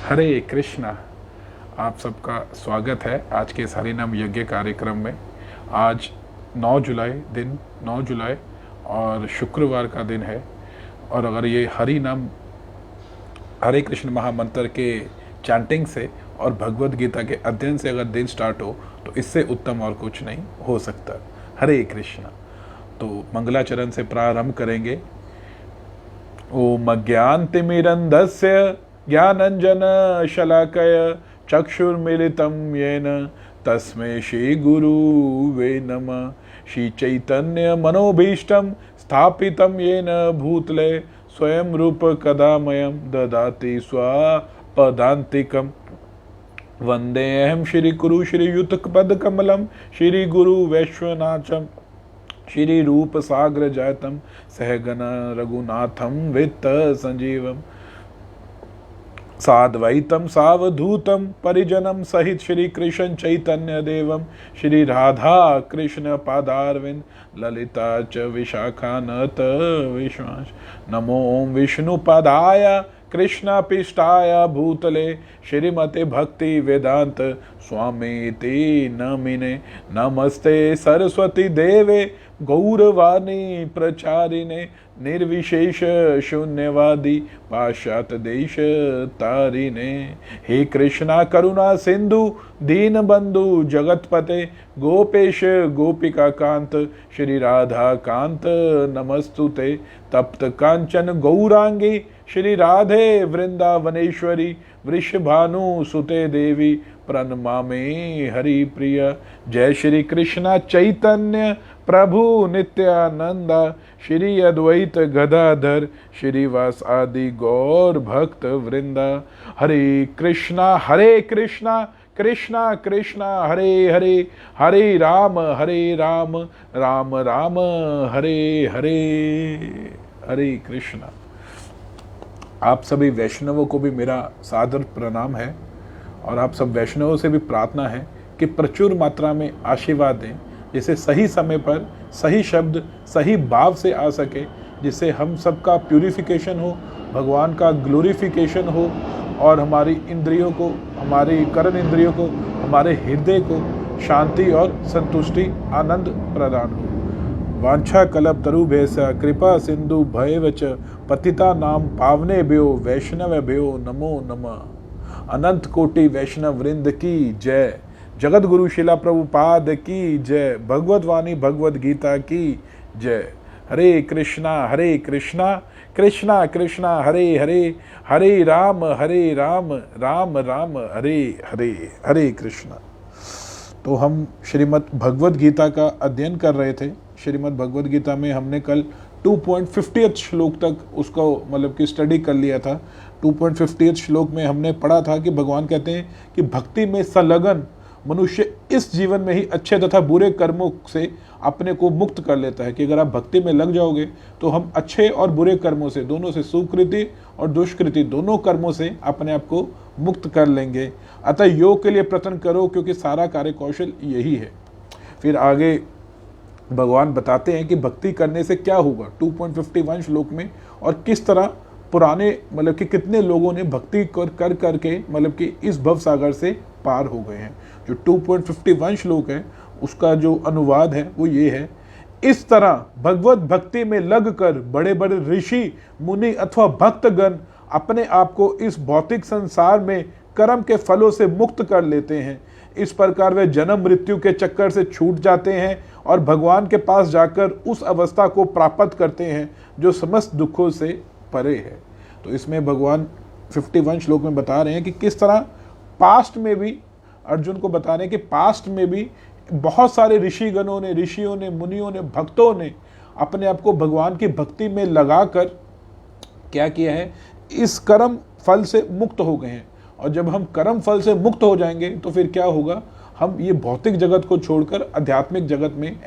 हरे कृष्णा। आप सबका स्वागत है आज के हरिनाम यज्ञ कार्यक्रम में। आज 9 जुलाई और शुक्रवार का दिन है। और अगर ये हरि नाम हरे कृष्ण महामंत्र के चैंटिंग से और भगवत गीता के अध्ययन से अगर दिन स्टार्ट हो तो इससे उत्तम और कुछ नहीं हो सकता। हरे कृष्णा। तो मंगलाचरण से प्रारंभ करेंगे। ओम अज्ञानतिमिरन्धस्य ज्ञानंजन शलाकय चक्षुर्मिलितं येन तस्मै श्री गुरुवे नमः। श्री चैतन्य मनोभीष्टं स्थापितं येन भूतले स्वयं रूप कदामयं ददाति स्वपदान्तिकम्। वन्देऽहं श्री गुरु श्रीयुतपदकमलं श्री गुरु वैश्वनाथं श्री रूप सागर जातम सहगन रघुनाथम वित्त संजीवम साद्वैतम सावधूतम परिजनम सहित श्री कृष्ण चैतन्य देवम श्री राधा कृष्ण पादारविंद ललिता च विशाखानत विश्वास। नमो ओम विष्णुपदाय कृष्ण पिष्टाय भूतले श्रीमते भक्ति वेदांत स्वामी नमिने। नमस्ते सरस्वती देवे गौरवाणी प्रचारिणे निर्विशेष शून्यवादी पाश्चात्य देश तारिणे। हे कृष्णा करुणा सिंधु दीन बंधु जगतपते गोपेश गोपिका कांत श्री राधा कांत नमस्तुते। तप्त कांचन गौरांगी श्री राधे वृंदावनेश्वरी वृषभानु सुते देवी प्रणमामि हरि प्रिय। जय श्री कृष्णा चैतन्य प्रभु नित्यानंद श्री अद्वैत गदाधर श्रीवास आदि गौर भक्त वृंदा। हरे कृष्णा कृष्णा कृष्णा हरे हरे हरे राम राम राम हरे हरे। हरे कृष्णा। आप सभी वैष्णवों को भी मेरा सादर प्रणाम है और आप सब वैष्णवों से भी प्रार्थना है कि प्रचुर मात्रा में आशीर्वाद दें, जिससे सही समय पर सही शब्द सही भाव से आ सके, जिससे हम सबका प्यूरिफिकेशन हो, भगवान का ग्लोरिफिकेशन हो और हमारी इंद्रियों को, हमारी कर्म इंद्रियों को, हमारे हृदय को शांति और संतुष्टि आनंद प्रदान हो। वांछा कल्प तरुभ्यश्च कृपा सिंधु भयवच पतिता नाम पावनेभ्यो वैष्णवेभ्यो नमो नमः। अनंत कोटि वैष्णव वृंद की जय। जगत गुरु शिला प्रभुपाद की जय। भगवत वाणी भगवत गीता की जय। हरे कृष्णा कृष्णा कृष्णा हरे हरे हरे राम राम राम हरे हरे। हरे कृष्णा। तो हम श्रीमद् भगवत गीता का अध्ययन कर रहे थे। श्रीमद् भगवत गीता में हमने कल 2.50 श्लोक तक उसको मतलब कि स्टडी कर लिया था। 2.50 श्लोक में हमने पढ़ा था कि भगवान कहते हैं कि भक्ति में संलग्न मनुष्य इस जीवन में ही अच्छे तथा बुरे कर्मों से अपने को मुक्त कर लेता है। कि अगर आप भक्ति में लग जाओगे तो हम अच्छे और बुरे कर्मों से, दोनों से, सुकृति और दुष्कृति दोनों कर्मों से अपने आप को मुक्त कर लेंगे। अतः योग के लिए प्रयत्न करो क्योंकि सारा कार्य कौशल यही है। फिर आगे भगवान बताते हैं कि भक्ति करने से क्या होगा 2.51 श्लोक में, और किस तरह पुराने मतलब कि कितने लोगों ने भक्ति कर करके मतलब कि इस भव सागर से पार हो गए हैं। जो 2.51 श्लोक है उसका जो अनुवाद है वो ये है। इस तरह भगवत भक्ति में लगकर बड़े बड़े ऋषि मुनि अथवा भक्तगण अपने आप को इस भौतिक संसार में कर्म के फलों से मुक्त कर लेते हैं। इस प्रकार वे जन्म मृत्यु के चक्कर से छूट जाते हैं और भगवान के पास जाकर उस अवस्था को प्राप्त करते हैं जो समस्त दुखों से परे है। तो इसमें भगवान 51 श्लोक में बता रहे हैं कि किस तरह पास्ट में भी अर्जुन को बता रहे हैं कि पास्ट में भी बहुत सारे ऋषिगणों ने, ऋषियों ने, मुनियों ने, भक्तों ने अपने आप को भगवान की भक्ति में लगाकर क्या किया है, इस कर्म फल से मुक्त हो गए हैं। और जब हम कर्म फल से मुक्त हो जाएंगे तो फिर क्या होगा, हम ये भौतिक जगत को छोड़कर आध्यात्मिक जगत में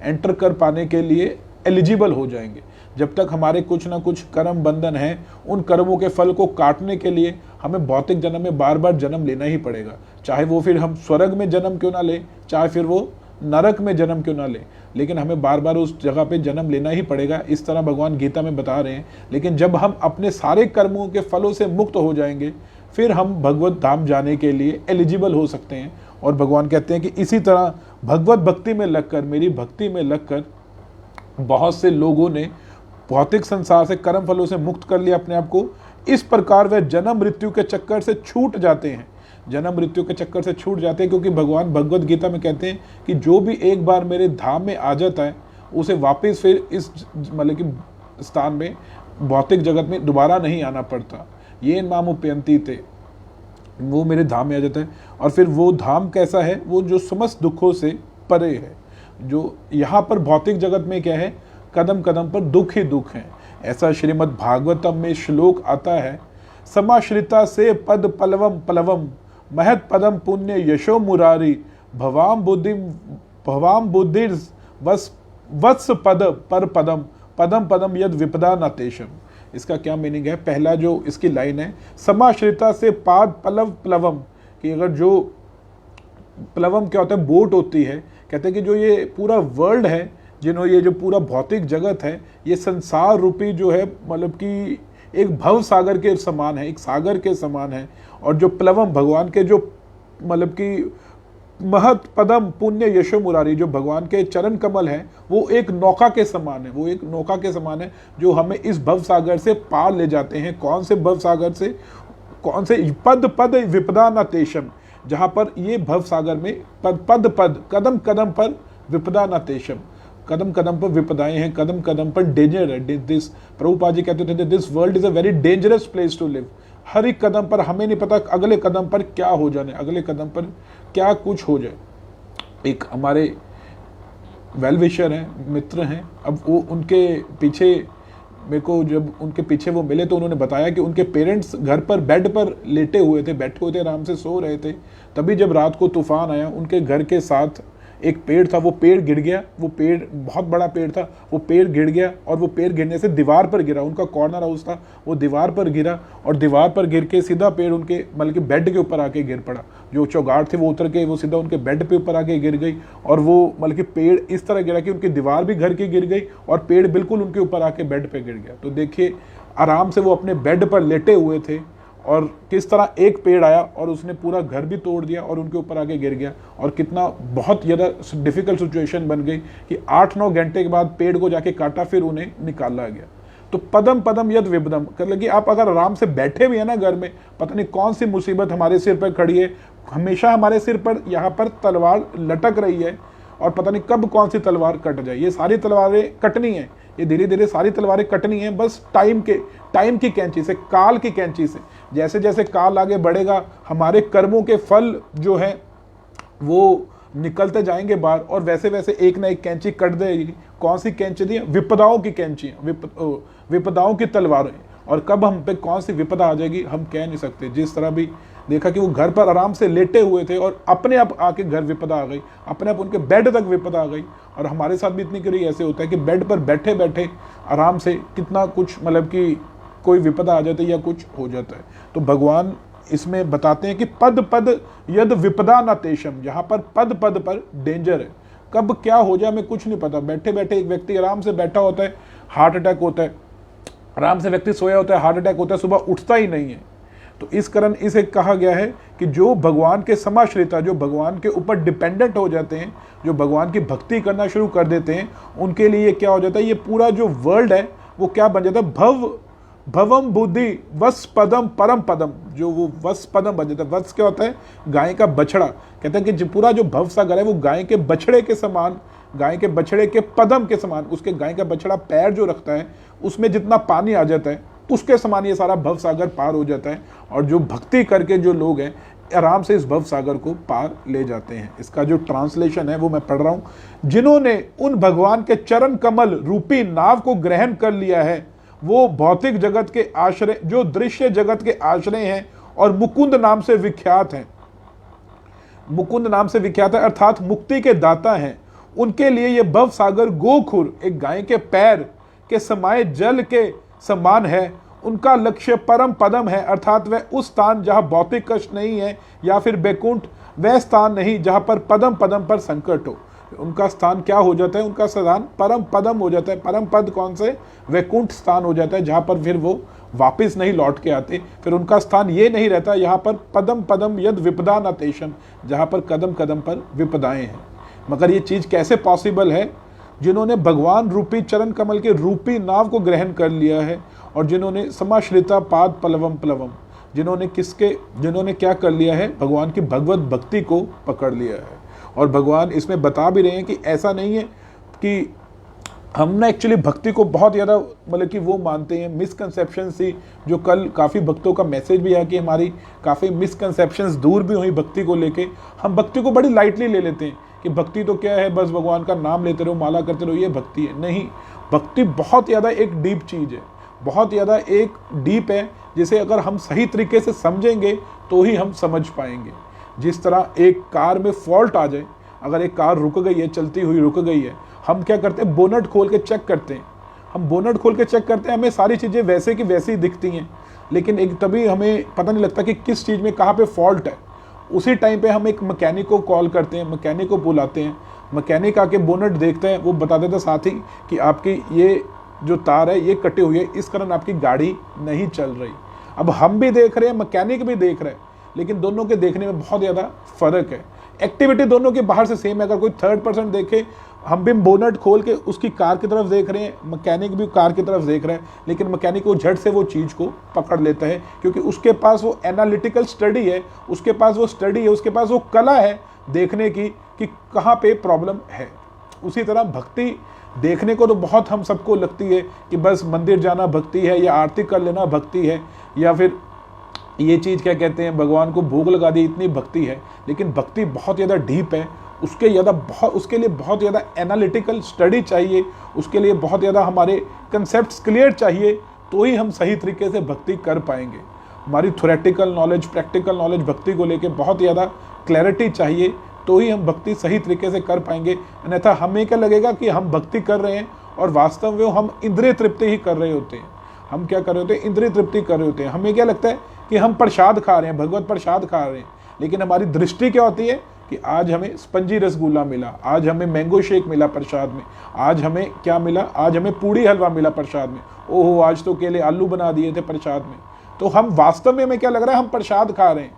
एंटर कर पाने के लिए एलिजिबल हो जाएंगे। जब तक हमारे कुछ ना कुछ कर्म बंधन है, उन कर्मों के फल को काटने के लिए हमें भौतिक जन्म में बार बार जन्म लेना ही पड़ेगा। चाहे वो फिर हम स्वर्ग में जन्म क्यों ना ले, चाहे फिर वो नरक में जन्म क्यों ना ले, लेकिन हमें बार बार उस जगह पे जन्म लेना ही पड़ेगा। इस तरह भगवान गीता में बता रहे हैं। लेकिन जब हम अपने सारे कर्मों के फलों से मुक्त हो जाएंगे, फिर हम भगवत धाम जाने के लिए एलिजिबल हो सकते हैं। और भगवान कहते हैं कि इसी तरह भगवत भक्ति में लगकर, मेरी भक्ति में लगकर बहुत से लोगों ने भौतिक संसार से, कर्म फलों से मुक्त कर लिया अपने आप को। इस प्रकार वे जन्म मृत्यु के चक्कर से छूट जाते हैं, जन्म मृत्यु के चक्कर से छूट जाते हैं, क्योंकि भगवान भगवत गीता में कहते हैं कि जो भी एक बार मेरे धाम में आ जाता है उसे वापस फिर इस मतलब कि स्थान में, भौतिक जगत में दोबारा नहीं आना पड़ता। ये नाम उपयंती थे, वो मेरे धाम में आ जाता है। और फिर वो धाम कैसा है? वो जो समस्त दुखों से परे है। जो यहाँ पर भौतिक जगत में क्या है? कदम कदम पर दुख ही दुख है। ऐसा श्रीमद् भागवतम में श्लोक आता है, समाश्रिता से पद पलवम पलवम महत पदम पुण्य यशो मुरारी भवाम बुद्धि वत्स पद पर पदम पदम पदम यद विपदा नतेशम। इसका क्या मीनिंग है? पहला जो इसकी लाइन है, समाश्रिता से पाद पलव प्लवम, कि अगर जो प्लवम क्या होता है? बोट होती है। कहते हैं कि जो ये पूरा वर्ल्ड है, ये जो पूरा भौतिक जगत है, ये संसार रूपी जो है मतलब कि एक भव सागर के समान है, एक सागर के समान है। और जो प्लवम भगवान के जो मतलब कि महत पदम पुण्य यशो मुरारी, जो भगवान के चरण कमल है, वो एक नौका के समान है, वो एक नौका के समान है जो हमें इस भव सागर से पार ले जाते हैं। कौन से भव सागर से? कौन से? पद पद विपदा न तेषम, जहाँ पर ये भव सागर में पद पद कदम कदम पर विपदा न तेषम, कदम कदम पर विपदाएं हैं, कदम कदम पर डेंजर है। दिस प्रभुपाद जी कहते थे, this world is a very dangerous place to live. हर एक कदम पर हमें नहीं पता अगले कदम पर क्या हो जाने, अगले कदम पर क्या कुछ हो जाए। एक हमारे वेल विशर हैं, मित्र हैं, अब वो उनके पीछे मेरे को जब उनके पीछे वो मिले तो उन्होंने बताया कि उनके पेरेंट्स घर पर बेड पर लेटे हुए थे, बैठे हुए थे, आराम से सो रहे थे। तभी जब रात को तूफान आया, उनके घर के साथ एक पेड़ था, वो पेड़ गिर गया। वो पेड़ बहुत बड़ा पेड़ था, वो पेड़ गिर गया और वो पेड़ गिरने से दीवार पर गिरा। उनका कॉर्नर हाउस था, वो दीवार पर गिरा और दीवार पर गिर के सीधा पेड़ उनके मतलब कि बेड के ऊपर आके गिर पड़ा। जो चौगाट थे वो उतर के वो सीधा उनके बेड पे ऊपर आके गिर गई और वो मतलब कि पेड़ इस तरह गिरा कि उनकी दीवार भी घर की गिर गई और पेड़ बिल्कुल उनके ऊपर आके बेड पे गिर गया। तो देखिए, आराम से वो अपने बेड पर लेटे हुए थे और किस तरह एक पेड़ आया और उसने पूरा घर भी तोड़ दिया और उनके ऊपर आके गिर गया। और कितना बहुत ज़्यादा डिफिकल्ट सिचुएशन बन गई कि 8-9 घंटे के बाद पेड़ को जाके काटा, फिर उन्हें निकाला गया। तो पदम पदम यद विपदम कर लगी। आप अगर आराम से बैठे भी है ना घर में, पता नहीं कौन सी मुसीबत हमारे सिर पर खड़ी है। हमेशा हमारे सिर पर यहाँ पर तलवार लटक रही है और पता नहीं कब कौन सी तलवार कट जाए। ये सारी तलवारें कटनी है, ये धीरे धीरे सारी तलवारें कटनी है, बस टाइम की कैंची से, काल की कैंची से। जैसे जैसे काल आगे बढ़ेगा, हमारे कर्मों के फल जो है वो निकलते जाएंगे बाहर और वैसे वैसे एक ना एक कैंची कट देगी। कौन सी कैंची दी? विपदाओं की कैंची, विपदाओं की तलवारें। और कब हम पे कौन सी विपदा आ जाएगी हम कह नहीं सकते। जिस तरह भी देखा कि वो घर पर आराम से लेटे हुए थे और अपने आप आके घर विपदा आ गई, अपने आप उनके बेड तक विपदा आ गई। और हमारे साथ भी इतनी करी ऐसे होता है कि बेड पर बैठे बैठे आराम से कितना कुछ मतलब कि कोई विपदा आ जाती है या कुछ हो जाता है। तो भगवान इसमें बताते हैं कि पद पद यद विपदा न तेषम, जहाँ पर पद पद पर डेंजर है, कब क्या हो जाए हमें कुछ नहीं पता। बैठे बैठे एक व्यक्ति आराम से बैठा होता है, हार्ट अटैक होता है, आराम से व्यक्ति सोया होता है, हार्ट अटैक होता है, सुबह उठता ही नहीं है। तो इस कारण इसे कहा गया है कि जो भगवान के समाश्रिता, जो भगवान के ऊपर डिपेंडेंट हो जाते हैं, जो भगवान की भक्ति करना शुरू कर देते हैं, उनके लिए क्या हो जाता है? ये पूरा जो वर्ल्ड है वो क्या बन जाता है? भवम बुद्धि वस पदम परम पदम, जो वो वस पदम बन जाता है। वत्स क्या होता है? गाय का बछड़ा। कहते हैं कि जो पूरा जो भव सागर है वो गाय के बछड़े के समान, गाय के बछड़े के पदम के समान, उसके गाय का बछड़ा पैर जो रखता है उसमें जितना पानी आ जाता है उसके समान ये सारा भव सागर पार हो जाता है। और जो भक्ति करके जो लोग हैं आराम से इस भव सागर को पार ले जाते हैं। इसका जो ट्रांसलेशन है वो मैं पढ़ रहा हूँ। जिन्होंने उन भगवान के चरण कमल रूपी नाव को ग्रहण कर लिया है, वो भौतिक जगत के आश्रय, जो दृश्य जगत के आश्रय हैं और मुकुंद नाम से विख्यात हैं, मुकुंद नाम से विख्यात है अर्थात मुक्ति के दाता हैं, उनके लिए ये भव सागर गोखुर, एक गाय के पैर के समाये जल के समान है। उनका लक्ष्य परम पदम है, अर्थात वह उस स्थान जहां भौतिक कष्ट नहीं है या फिर बैकुंठ, वह स्थान नहीं जहां पर पदम पदम पर संकट हो। उनका स्थान क्या हो जाता है? उनका स्थान परम पदम हो जाता है। परम पद कौन से? वैकुंठ स्थान हो जाता है, जहां पर फिर वो वापस नहीं लौट के आते, फिर उनका स्थान ये नहीं रहता यहाँ पर पदम पदम यद विपदा न तेषम, जहाँ पर कदम कदम पर विपदाएं हैं। मगर ये चीज़ कैसे पॉसिबल है? जिन्होंने भगवान रूपी चरण कमल के रूपी नाव को ग्रहण कर लिया है, और जिन्होंने समाश्रिता पाद पलवम प्लवम, जिन्होंने क्या कर लिया है? भगवान की भगवत भक्ति को पकड़ लिया है। और भगवान इसमें बता भी रहे हैं कि ऐसा नहीं है कि हम ना एक्चुअली भक्ति को बहुत ज़्यादा मतलब कि वो मानते हैं, मिसकंसेप्शन सी, जो कल काफ़ी भक्तों का मैसेज भी है कि हमारी काफ़ी मिसकंसेप्शंस दूर भी हुई भक्ति को लेके। हम भक्ति को बड़ी लाइटली ले लेते हैं कि भक्ति तो क्या है, बस भगवान का नाम लेते रहो, माला करते रहो, ये भक्ति है। नहीं, भक्ति बहुत ज़्यादा एक डीप चीज़ है, बहुत ज़्यादा एक डीप है, जिसे अगर हम सही तरीके से समझेंगे तो ही हम समझ पाएंगे। जिस तरह एक कार में फॉल्ट आ जाए, अगर एक कार रुक गई है, चलती हुई रुक गई है, हम क्या करते हैं? बोनट खोल के चेक करते हैं। हम बोनट खोल के चेक करते हैं, हमें सारी चीज़ें वैसे की वैसी ही दिखती हैं, लेकिन एक तभी हमें पता नहीं लगता कि किस चीज़ में कहाँ पे फॉल्ट है। उसी टाइम पे हम एक मैकेनिक को कॉल करते हैं, मैकेनिक को बुलाते हैं, मैकेनिक आके बोनट देखते हैं, वो बता देता साथ ही कि आपकी ये जो तार है ये कटी हुई है, इस कारण आपकी गाड़ी नहीं चल रही। अब हम भी देख रहे हैं, मैकेनिक भी देख रहे हैं, लेकिन दोनों के देखने में बहुत ज़्यादा फ़र्क है। एक्टिविटी दोनों के बाहर से सेम है। अगर कोई थर्ड पर्सन देखे, हम भी बोनट खोल के उसकी कार की तरफ देख रहे हैं, मैकेनिक भी कार की तरफ देख रहे हैं, लेकिन मैकेनिक को झट से वो चीज़ को पकड़ लेता है, क्योंकि उसके पास वो एनालिटिकल स्टडी है, उसके पास वो स्टडी है, उसके पास वो कला है देखने की कि कहाँ पे प्रॉब्लम है। उसी तरह भक्ति देखने को तो बहुत हम सबको लगती है कि बस मंदिर जाना भक्ति है, या आरती कर लेना भक्ति है, या फिर ये चीज़ क्या कहते हैं, भगवान को भोग लगा दी, इतनी भक्ति है। लेकिन भक्ति बहुत ज़्यादा डीप है, उसके लिए बहुत ज़्यादा एनालिटिकल स्टडी चाहिए, उसके लिए बहुत ज़्यादा हमारे कंसेप्ट्स क्लियर चाहिए, तो ही हम सही तरीके से भक्ति कर पाएंगे। हमारी थ्योरेटिकल नॉलेज, प्रैक्टिकल नॉलेज भक्ति को लेके बहुत ज़्यादा क्लैरिटी चाहिए, तो ही हम भक्ति सही तरीके से कर पाएंगे। अन्यथा हमें क्या लगेगा कि हम भक्ति कर रहे हैं और वास्तव में हम इंद्रिय तृप्ति ही कर रहे होते हैं। हम क्या कर रहे होते हैं? इंद्रिय तृप्ति कर रहे होते हैं। हमें क्या लगता है कि हम प्रसाद खा रहे हैं, भगवत प्रसाद खा रहे हैं, लेकिन हमारी दृष्टि क्या होती है कि आज हमें स्पंजी रसगुल्ला मिला, आज हमें मैंगो शेक मिला प्रसाद में, आज हमें क्या मिला, आज हमें पूड़ी हलवा मिला प्रसाद में, ओहो आज तो केले आलू बना दिए थे प्रसाद में। तो हम वास्तव में हमें क्या लग रहा है? हम प्रसाद खा रहे हैं,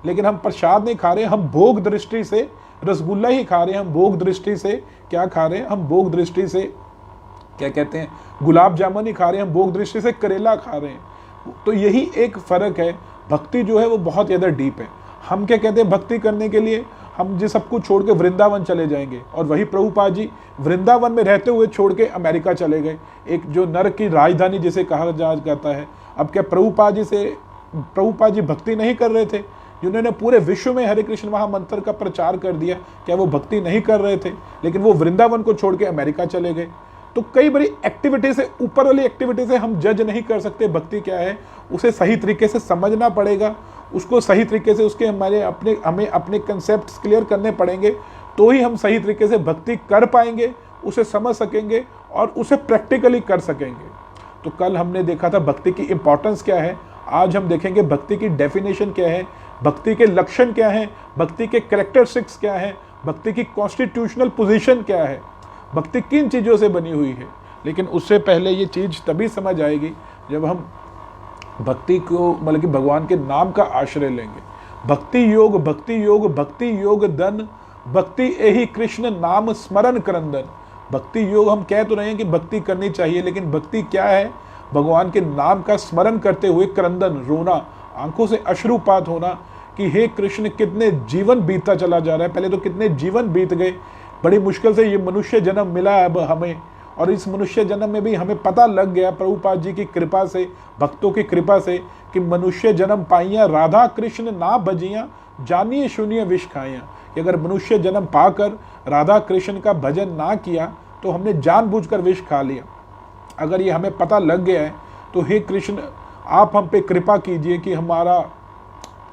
लेकिन हम प्रसाद नहीं खा रहे हैं, हम भोग दृष्टि से रसगुल्ला ही खा रहे हैं। हम भोग दृष्टि से क्या खा रहे हैं? हम भोग दृष्टि से क्या कहते हैं, गुलाब जामुन ही खा रहे हैं, हम भोग दृष्टि से करेला खा रहे हैं। तो यही एक फ़र्क है। भक्ति जो है वो बहुत ज़्यादा डीप है। हम क्या कहते हैं, भक्ति करने के लिए हम जिस सब कुछ छोड़ के वृंदावन चले जाएंगे, और वही प्रभुपाद जी वृंदावन में रहते हुए छोड़ के अमेरिका चले गए, एक जो नरक की राजधानी जिसे कहा जाता है। अब क्या प्रभुपाद जी भक्ति नहीं कर रहे थे? जिन्होंने पूरे विश्व में हरे कृष्ण महामंत्र का प्रचार कर दिया, क्या वो भक्ति नहीं कर रहे थे? लेकिन वो वृंदावन को छोड़ के अमेरिका चले गए। तो कई बड़ी एक्टिविटी से, ऊपर वाली एक्टिविटी से हम जज नहीं कर सकते भक्ति क्या है। उसे सही तरीके से समझना पड़ेगा, उसको सही तरीके से हमें अपने कंसेप्ट्स क्लियर करने पड़ेंगे, तो ही हम सही तरीके से भक्ति कर पाएंगे, उसे समझ सकेंगे और उसे प्रैक्टिकली कर सकेंगे। तो कल हमने देखा था भक्ति की इंपॉर्टेंस क्या है, आज हम देखेंगे भक्ति की डेफिनेशन क्या है, भक्ति के लक्षण क्या हैं, भक्ति के कैरेक्टरिस्टिक्स क्या हैं, भक्ति की कॉन्स्टिट्यूशनल पोजीशन क्या है, भक्ति किन चीज़ों से बनी हुई है। लेकिन उससे पहले ये चीज़ तभी समझ आएगी जब हम भक्ति को मतलब कि भगवान के नाम का आश्रय लेंगे। भक्ति योग भक्ति योग भक्ति योग धन भक्ति यही कृष्ण नाम स्मरण करंदन। भक्ति योग हम कह तो रहे हैं कि भक्ति करनी चाहिए, लेकिन भक्ति क्या है? भगवान के नाम का स्मरण करते हुए क्रंदन, रोना, आंखों से अश्रुपात होना कि हे कृष्ण कितने जीवन बीतता चला जा रहा है, पहले तो कितने जीवन बीत गए, बड़ी मुश्किल से ये मनुष्य जन्म मिला है अब हमें, और इस मनुष्य जन्म में भी हमें पता लग गया प्रभुपाद जी की कृपा से, भक्तों की कृपा से, कि मनुष्य जन्म पाइया राधा कृष्ण ना भजिया जानिए सुनिए विष खाइया। कि अगर मनुष्य जन्म पाकर राधा कृष्ण का भजन ना किया तो हमने जानबूझकर विष खा लिया। अगर ये हमें पता लग गया है तो हे कृष्ण आप हम पे कृपा कीजिए कि हमारा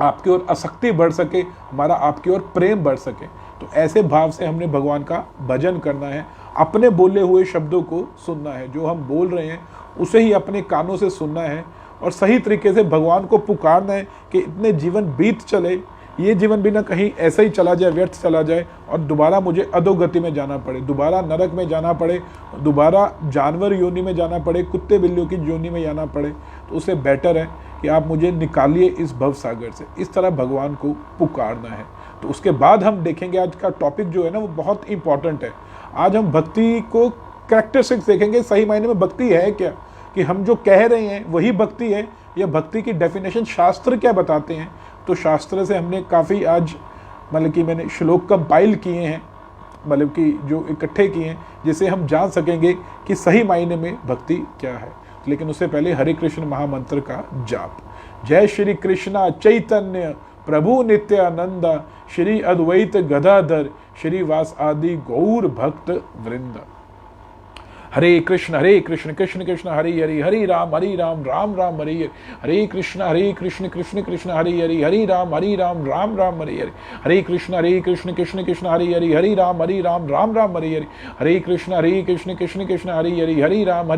आपकी ओर आसक्ति बढ़ सके, हमारा आपकी ओर प्रेम बढ़ सके। तो ऐसे भाव से हमने भगवान का भजन करना है, अपने बोले हुए शब्दों को सुनना है, जो हम बोल रहे हैं उसे ही अपने कानों से सुनना है और सही तरीके से भगवान को पुकारना है कि इतने जीवन बीत चले, ये जीवन भी ना कहीं ऐसा ही चला जाए, व्यर्थ चला जाए और दोबारा मुझे अधोगति में जाना पड़े, दोबारा नरक में जाना पड़े, दोबारा जानवर योनि में जाना पड़े, कुत्ते बिल्लियों की योनि में जाना पड़े। तो उससे बेटर है कि आप मुझे निकालिए इस भव सागर से। इस तरह भगवान को पुकारना है। तो उसके बाद हम देखेंगे, आज का टॉपिक जो है ना वो बहुत इंपॉर्टेंट है। आज हम भक्ति को कैरेक्टरिस्टिक्स देखेंगे, सही मायने में भक्ति है क्या, कि हम जो कह रहे हैं वही भक्ति है, या भक्ति की डेफिनेशन शास्त्र क्या बताते हैं। तो शास्त्र से हमने काफ़ी आज मतलब कि मैंने श्लोक कंपाइल किए हैं, मतलब कि जो इकट्ठे किए हैं, जिसे हम जान सकेंगे कि सही मायने में भक्ति क्या है। लेकिन उससे पहले हरे कृष्ण महामंत्र का जाप। जय श्री कृष्णा चैतन्य प्रभु नित्यानंद, श्री अद्वैत गदाधर, श्री वास आदि गौर भक्त वृंद। हरे कृष्ण कृष्ण कृष्ण हरे हरे, हरे राम राम राम हरे हरे, हरे कृष्ण कृष्ण कृष्ण हरे हरे, हरे राम राम राम हरे हरे, हरे कृष्ण कृष्ण कृष्ण हरे हरे, हरे राम राम राम हरे हरे, हरे कृष्ण कृष्ण कृष्ण हरे हरे, हरे राम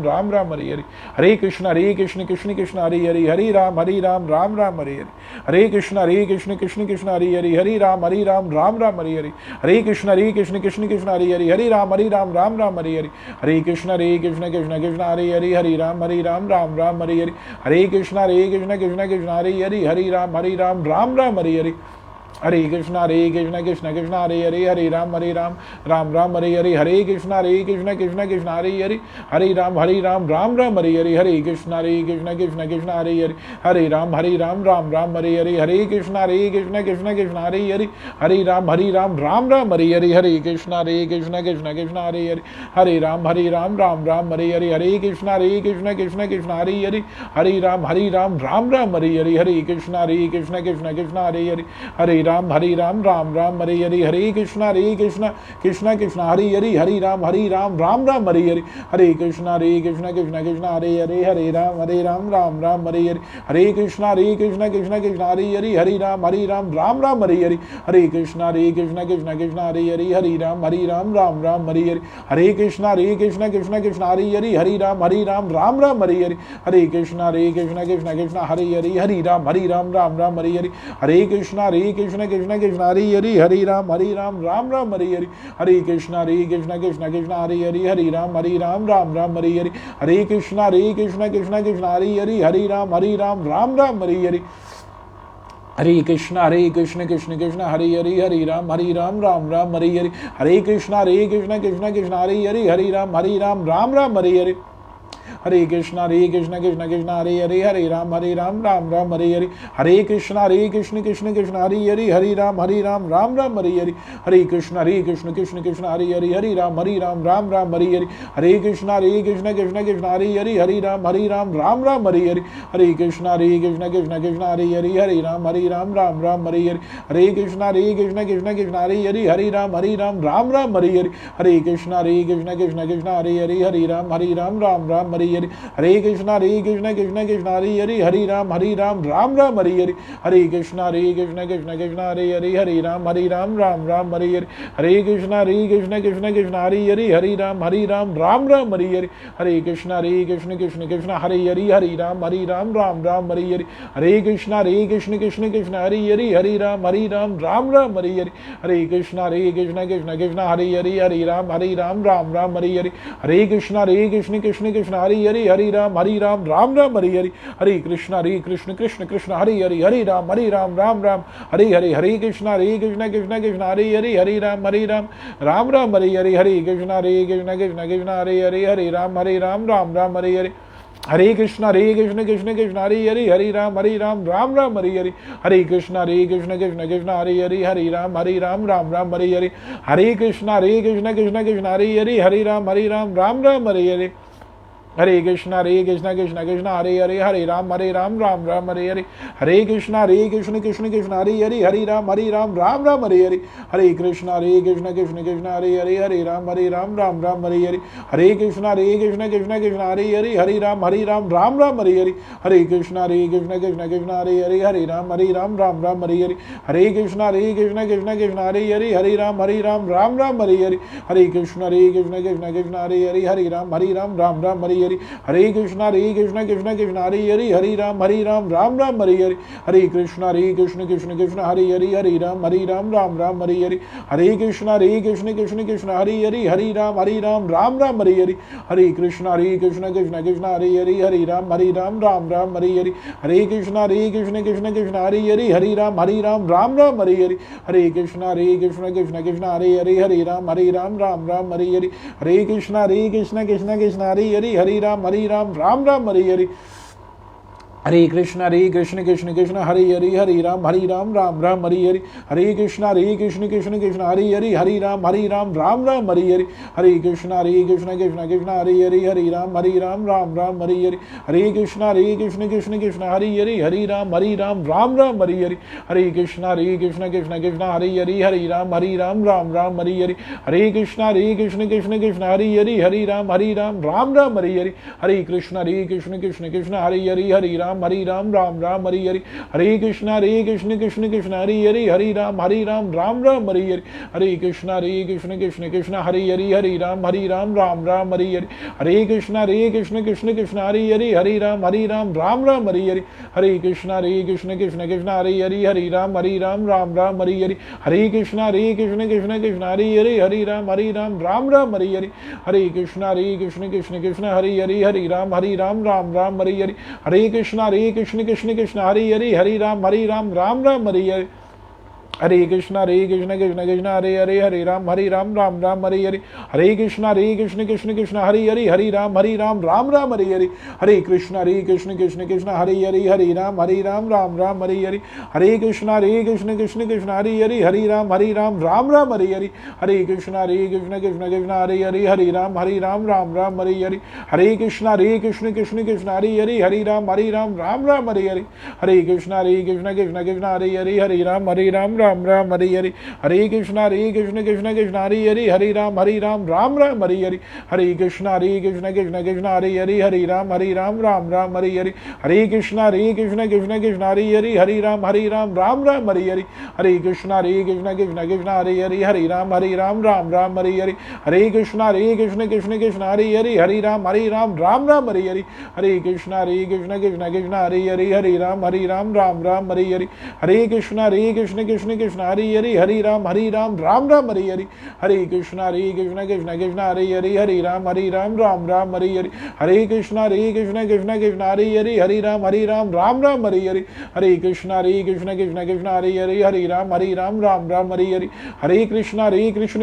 राम राम हरे हरे, हरे कृष्ण कृष्ण कृष्ण हरे हरे, हरे राम राम राम हरे हरे, हरे कृष्ण कृष्ण कृष्ण हरे हरे, हरे राम राम राम हरे हरे, हरे कृष्ण कृष्ण कृष्ण हरे हरे, हरे राम राम राम हरे हरे, हरे कृष्ण कृष्ण कृष्ण हरे हरे, हरे राम राम राम हरे हरे, हरे कृष्ण कृष्ण कृष्ण हरे हरे, हरे राम राम राम हरे हरे, हरे कृष्ण कृष्ण कृष्ण हरे हरे, हरे राम राम राम हरे हरे, हरे कृष्ण कृष्ण कृष्ण हरे हरे, हरे राम राम राम हरे हरे, हरे कृष्ण कृष्ण कृष्ण हरे हरे, हरे राम राम राम हरे हरे, हरे कृष्ण कृष्ण कृष्ण हरे हरे, हरे राम राम राम हरे हरे, हरे कृष्ण कृष्ण कृष्ण कृष्ण हरे हरे, हरे राम राम राम हरे हरे, हरे कृष्ण कृष्ण कृष्ण हरे हरे, हरे राम राम राम हरे हरे, हरे कृष्ण कृष्ण कृष्ण कृष्ण हरे हरे, हरे राम राम राम हरे हरे, हरे कृष्ण कृष्ण कृष्ण हरे हरे, हरे राम राम राम हरे हरे, हरे कृष्ण कृष्ण कृष्ण हरे हरे, हरे राम राम राम हरे हरे, हरे कृष्ण कृष्ण कृष्ण कृष्ण हरे हरे, हरे राम राम राम हरे हरे, हरे कृष्ण कृष्ण कृष्ण कृष्ण हरे हरे, हरे राम राम राम हरे हरे, हरे कृष्ण कृष्ण कृष्ण कृष्ण हरे हरे, हरे राम राम राम हरे हरे, हरे कृष्ण कृष्ण कृष्ण कृष्ण हरे हरे, हरे राम राम राम हरे हरे, हरे कृष्ण कृष्ण कृष्ण कृष्ण हरे हरे, हरे राम राम राम हरे हरे, हरे कृष्ण कृष्ण कृष्ण कृष्ण हरे हरे, हरे राम राम राम हरे हरे, हरे कृष्ण कृष्ण कृष्ण कृष्ण हरे हरे, हरे राम राम राम हरे हरे, हरे कृष्ण कृष्ण कृष्ण हरे हरे, हरे राम राम राम हरे हरे, हरे कृष्ण कृष्ण कृष्ण हरे हरे, हरे राम राम राम हरे हरे, हरे कृष्ण कृष्ण कृष्ण हरे हरे, हरे राम राम राम हरे हरे, हरे कृष्ण कृष्ण कृष्ण हरे हरे, हरे राम राम राम हरे हरे, हरे कृष्ण कृष्ण कृष्ण हरे हरे, हरे राम राम राम हरे हरे, हरे कृष्ण कृष्ण कृष्ण कृष्ण हरे हरे, हरे राम राम राम हरे हरे, हरे कृष्ण कृष्ण कृष्ण कृष्ण हरे हरे, हरे राम राम राम हरे हरे, हरे कृष्ण कृष्ण कृष्ण कृष्ण हरे हरे, हरे राम राम राम हरे हरे, हरे कृष्ण कृष्ण कृष्ण कृष्ण हरे हरे, हरे राम राम राम हरे हरे, हरे कृष्ण कृष्ण कृष्ण हरे हरे, हरे राम राम राम हरे हरे, हरे कृष्ण कृष्ण कृष्ण कृष्ण हरे हरे, हरे राम राम राम हरे हरे, हरे कृष्ण कृष्ण कृष्ण कृष्ण हरे हरे, हरे राम राम राम हरे हरे, हरे कृष्ण कृष्ण कृष्ण कृष्ण हरे हरे, हरे राम राम राम हरे हरे, हरे कृष्ण कृष्ण कृष्ण कृष्ण हरे हरे, हरे राम राम राम हरे हरे, हरे कृष्ण कृष्ण कृष्ण कृष्ण हरे हरे, हरे राम राम राम हरे हरे, हरे कृष्ण कृष्ण कृष्ण कृष्ण हरे हरे, हरे राम राम राम हरे हरे, हरे कृष्ण कृष्ण कृष्ण हरे हरे, हरे राम राम राम हरे हरे, हरे कृष्ण कृष्ण कृष्ण हरे हरे, हरे राम राम राम हरे हरे, हरे कृष्ण कृष्ण कृष्ण कृष्ण हरे हरे, हरे राम राम राम हरे हरे, हरे कृष्ण कृष्ण कृष्ण हरे हरे, हरे राम राम राम हरे हरे, हरे कृष्ण कृष्ण कृष्ण कृष्ण हरे हरे, हरे राम राम राम हरे हरे, हरे कृष्ण कृष्ण कृष्ण कृष्ण हरे हरे, हरे राम राम राम हरे हरे, हरे कृष्ण कृष्ण कृष्ण हरे हरे, हरे राम राम राम हरे हरे, हरे कृष्ण कृष्ण कृष्ण हरे हरे, हरे राम राम राम हरे हरे, हरे कृष्ण कृष्ण कृष्ण कृष्ण हरे हरे, हरे राम राम राम हरे हरे, हरे कृष्ण कृष्ण कृष्ण कृष्ण हरे हरे, हरे राम राम राम हरे हरे, हरे कृष्ण कृष्ण कृष्ण कृष्ण हरे हरे, हरे राम राम राम हरे हरे, हरे कृष्ण कृष्ण कृष्ण कृष्ण हरे हरे, हरे राम राम राम हरे हरे, हरे कृष्ण कृष्ण कृष्ण कृष्ण हरे हरे, हरे राम राम राम हरे हरि हरि, हरे कृष्ण कृष्ण कृष्ण हरि हरि, हरे राम राम राम हरि हरि, हरे कृष्ण कृष्ण कृष्ण हरि हरि, हरे राम राम राम हरि हरि, हरे कृष्ण कृष्ण कृष्ण हरि हरि, हरे राम राम राम हरि हरि, हरे कृष्ण कृष्ण कृष्ण हरि हरि, हरे राम राम राम हरि हरि, हरे कृष्ण कृष्ण कृष्ण हरि हरि, हरे राम राम राम हरि हरि, हरे कृष्ण कृष्ण कृष्ण हरि हरि, हरे राम राम राम हरि हरि, हरे कृष्ण कृष्ण कृष्ण हरि हरि, हरे राम राम राम हरि हरि, हरे कृष्ण कृष्ण कृष्ण हरे हरि, हरे राम राम राम हरि हरि, हरे कृष्ण कृष्ण कृष्ण हरे हरि, हरे राम राम राम हरि हरि, हरे कृष्ण कृष्ण कृष्ण हरे हरि, हरे राम राम राम हरि हरि, हरे कृष्ण कृष्ण कृष्ण हरे हरि, हरे राम राम राम हरि हरि, हरे कृष्ण कृष्ण कृष्ण हरे हरि, हरे राम राम राम हरि हरि, हरे कृष्ण कृष्ण कृष्ण हरे हरि, हरे राम राम राम हरि हरि, हरे कृष्ण कृष्ण कृष्ण हरे हरि, हरे राम राम राम हरि हरि, हरे कृष्ण कृष्ण कृष्ण हरे हरि, हरे राम राम राम हरि हरि, हरे कृष्ण कृष्ण कृष्ण हरे हरि, हरे राम राम राम हरि हरि, हरे कृष्ण कृष्ण कृष्ण हरे हरि, हरे राम राम राम हरि हरि, हरे कृष्ण कृष्ण कृष्ण हरे हरि, हरे राम राम राम हरि हरि, हरे कृष्ण कृष्ण कृष्ण हरे हरि, हरे राम राम राम हरि हरि, हरे कृष्ण कृष्ण कृष्ण हरे हरि, हरे राम राम राम हरि हरि, हरे कृष्ण कृष्ण कृष्ण हरे हरि, हरे राम राम राम हरि हरि, हरे कृष्ण कृष्ण कृष्ण हरे हरे, हरे राम राम राम हरे हरि, हरे कृष्ण कृष्ण कृष्ण हरे हरि, हरे राम राम राम हरे हरि, हरे कृष्ण कृष्ण कृष्ण हरे हरि, हरे राम राम राम हरे हरि, हरे कृष्ण कृष्ण कृष्ण हरे हरि, हरे राम राम राम हरे हरि, हरे कृष्ण कृष्ण कृष्ण हरे हरि, हरे राम राम राम हरे हरि, हरे कृष्ण कृष्ण कृष्ण हरे हरि, हरे राम राम राम हरे हरि, हरे कृष्ण कृष्ण कृष्ण हरे हरि, हरे राम राम राम हरि हरि, हरे कृष्ण कृष्ण कृष्ण हरे हरि, हरे राम राम राम हरि हरि, हरे कृष्ण कृष्ण कृष्ण हरे हरि, हरे राम राम राम हरि हरि, हरे कृष्ण कृष्ण कृष्ण हरे हरि, हरे राम राम राम हरि हरि, हरे कृष्ण कृष्ण कृष्ण हरे हरि, हरे राम राम राम हरि हरि, हरे कृष्ण कृष्ण कृष्ण हरे हरि, हरे राम राम राम हरि हरि, हरे कृष्ण कृष्ण कृष्ण हरे हरि, हरे राम राम राम हरि हरि, हरे कृष्ण कृष्ण कृष्ण हरे हरि, हरे राम राम राम हरि हरि, हरे कृष्ण कृष्ण कृष्ण हरे हरि, हरे राम राम राम हरि हरि, हरे कृष्ण कृष्ण कृष्ण हरे हरि, हरे राम राम राम हरि हरि, हरे कृष्ण कृष्ण कृष्ण हरे हरि, हरे राम राम राम हरि हरि, हरे कृष्ण कृष्ण कृष्ण हरे हरि, हरे राम राम राम हरि हरि, हरे कृष्ण कृष्ण कृष्ण हरे हरि, हरे राम राम राम हरि हरि, हरे कृष्ण कृष्ण कृष्ण हरे हरि, हरे राम राम राम हरि हरि, हरे कृष्ण कृष्ण कृष्ण हरे हरि, हरे राम राम राम हरे हरि, हरे कृष्ण कृष्ण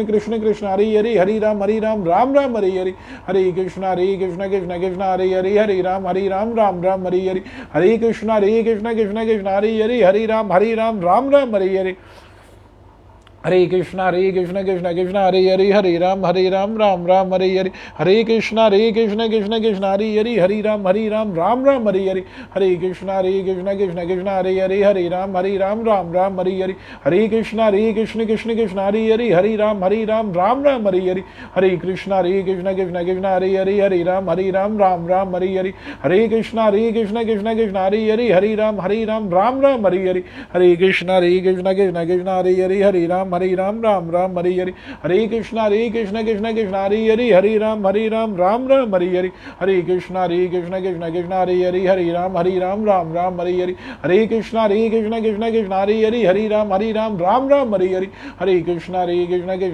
कृष्ण हरे हरि, हरे राम राम राम हरे हरि, हरे कृष्ण कृष्ण कृष्ण हरे हरि, हरे राम राम राम हरे हरि, हरे कृष्ण कृष्ण कृष्ण हरे हरि, हरे राम राम राम हरे हरि, हरे कृष्ण कृष्ण कृष्ण हरे हरि, हरे राम राम राम हरे हरि, हरे कृष्ण कृष्ण कृष्ण हरे हरि, हरे राम राम राम हरे हरि, हरे कृष्ण कृष्ण कृष्ण हरे हरि, हरे राम राम राम हरि हरि, हरे कृष्ण कृष्ण कृष्ण हरे हरि, हरे राम राम राम हरि हरि, हरे कृष्ण कृष्ण कृष्ण हरे हरि, हरे राम राम राम हरि हरि, हरे कृष्ण कृष्ण कृष्ण कृष्ण हरे हरि, हरे राम राम राम हरि हरि, हरे कृष्ण कृष्ण कृष्ण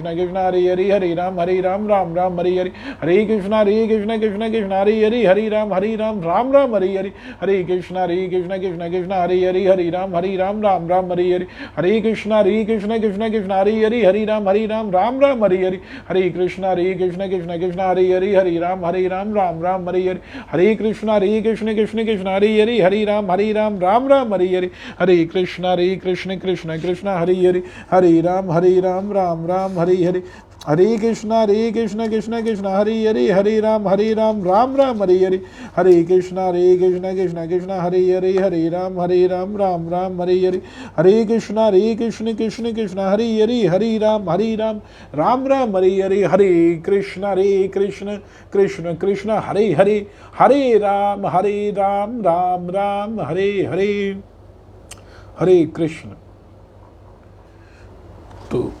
कृष्ण हरे हरि, हरे राम राम राम हरि हरि, हरे कृष्ण कृष्ण कृष्ण कृष्ण हरे हरि, हरे राम राम राम हरि हरि, हरे कृष्ण कृष्ण कृष्ण कृष्ण हरे हरि, हरे राम राम राम हरि हरि, हरे कृष्ण कृष्ण कृष्ण कृष्ण हरे हरि, हरे राम राम राम हरि हरि, हरे कृष्ण कृष्ण कृष्ण कृष्ण हरे हरि, हरे राम राम राम हरि हरि, हरे कृष्ण कृष्ण कृष्ण कृष्ण हरे हरि, हरे राम राम राम हरि हरि, हरे कृष्ण कृष्ण कृष्ण कृष्ण हरे हरि, हरे राम राम राम हरि हरि, हरे कृष्ण कृष्ण कृष्ण हरे हरि, हरे राम राम राम हरि हरि, हरे कृष्ण कृष्ण कृष्ण हरे हरि, हरे राम राम राम हरि हरि, हरे कृष्ण कृष्ण कृष्ण हरे हरि, हरे राम राम राम हरि हरि, हरे कृष्ण कृष्ण कृष्ण हरे हरे, हरे राम राम राम हरे हरे, हरे कृष्ण। तो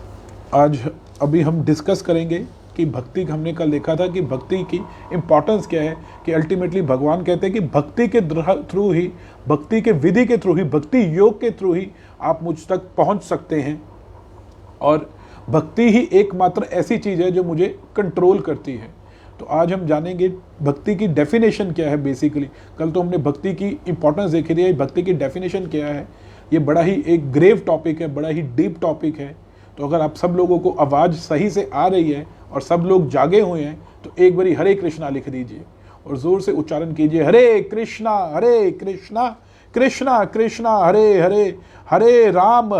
आज अभी हम डिस्कस करेंगे कि भक्ति, हमने कल देखा था कि भक्ति की इम्पोर्टेंस क्या है, कि अल्टीमेटली भगवान कहते हैं कि भक्ति के थ्रू ही, भक्ति के विधि के थ्रू ही, भक्ति योग के थ्रू ही आप मुझ तक पहुंच सकते हैं। और भक्ति ही एकमात्र ऐसी चीज़ है जो मुझे कंट्रोल करती है। तो आज हम जानेंगे भक्ति की डेफिनेशन क्या है बेसिकली। कल तो हमने भक्ति की इंपॉर्टेंस देखी थी, भक्ति की डेफिनेशन क्या है। ये बड़ा ही एक ग्रेव टॉपिक है, बड़ा ही डीप टॉपिक है। तो अगर आप सब लोगों को आवाज़ सही से आ रही है और सब लोग जागे हुए हैं तो एक बारी हरे कृष्णा लिख दीजिए और ज़ोर से उच्चारण कीजिए, हरे कृष्णा कृष्णा कृष्णा हरे हरे, हरे राम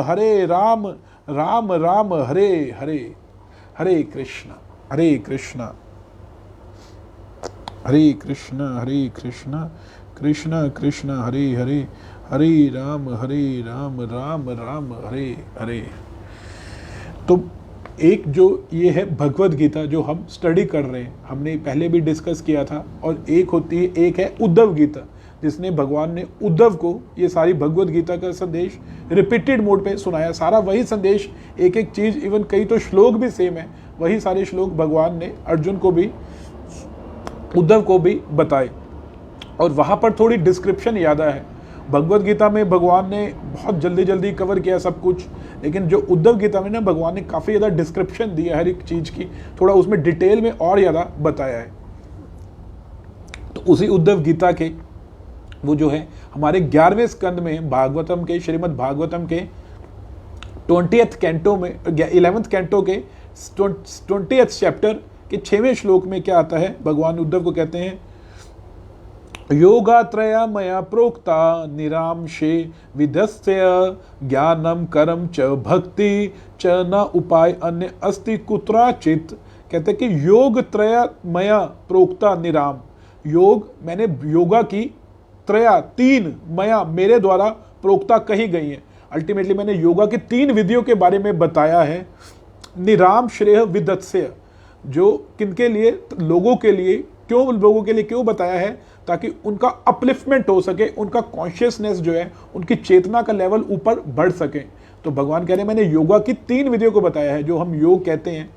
राम राम हरे हरे, हरे कृष्णा कृष्णा कृष्णा कृष्णा हरे हरे, हरे राम राम राम हरे हरे। तो एक जो ये है भगवद गीता जो हम स्टडी कर रहे हैं, हमने पहले भी डिस्कस किया था, और एक है उद्धव गीता, जिसने भगवान ने उद्धव को ये सारी भगवद गीता का संदेश रिपीटेड मोड पे सुनाया। सारा वही संदेश, एक एक चीज, इवन कई तो श्लोक भी सेम है, वही सारे श्लोक भगवान ने अर्जुन को भी, उद्धव को भी बताए। और वहां पर थोड़ी डिस्क्रिप्शन याद है। भगवद गीता में भगवान ने बहुत जल्दी कवर किया सब कुछ, लेकिन जो उद्धव गीता में ना भगवान ने काफ़ी ज़्यादा डिस्क्रिप्शन दिया हर एक चीज़ की, थोड़ा उसमें डिटेल में और ज़्यादा बताया है। तो उसी उद्धव गीता के वो जो है हमारे 11वें स्कंद में भागवतम के, श्रीमद् भागवतम के 20th कैंटो में, 11th कैंटो के 20th चैप्टर के 6वें श्लोक में क्या आता है, भगवान उद्धव को कहते हैं, योगात्रया मया प्रोक्ता निरामशे विधस्य ज्ञानम करम च भक्ति च न उपाय अन्य अस्ति कुत्राचित। कहते कि योग त्रया मया प्रोक्ता निराम, योग मैंने योगा की, त्रया 3, मया मेरे द्वारा, प्रोक्ता कही गई है। अल्टीमेटली मैंने योगा की 3 विधियों के बारे में बताया है। निराम श्रेय विदत्स्य, जो किनके लिए, लोगों के लिए, क्यों बताया है, ताकि उनका अपलिफ्टमेंट हो सके, उनका कॉन्शियसनेस जो है, उनकी चेतना का लेवल ऊपर बढ़ सके। तो भगवान कह रहे हैं मैंने योगा की 3 विधियों को बताया है, जो हम योग कहते हैं,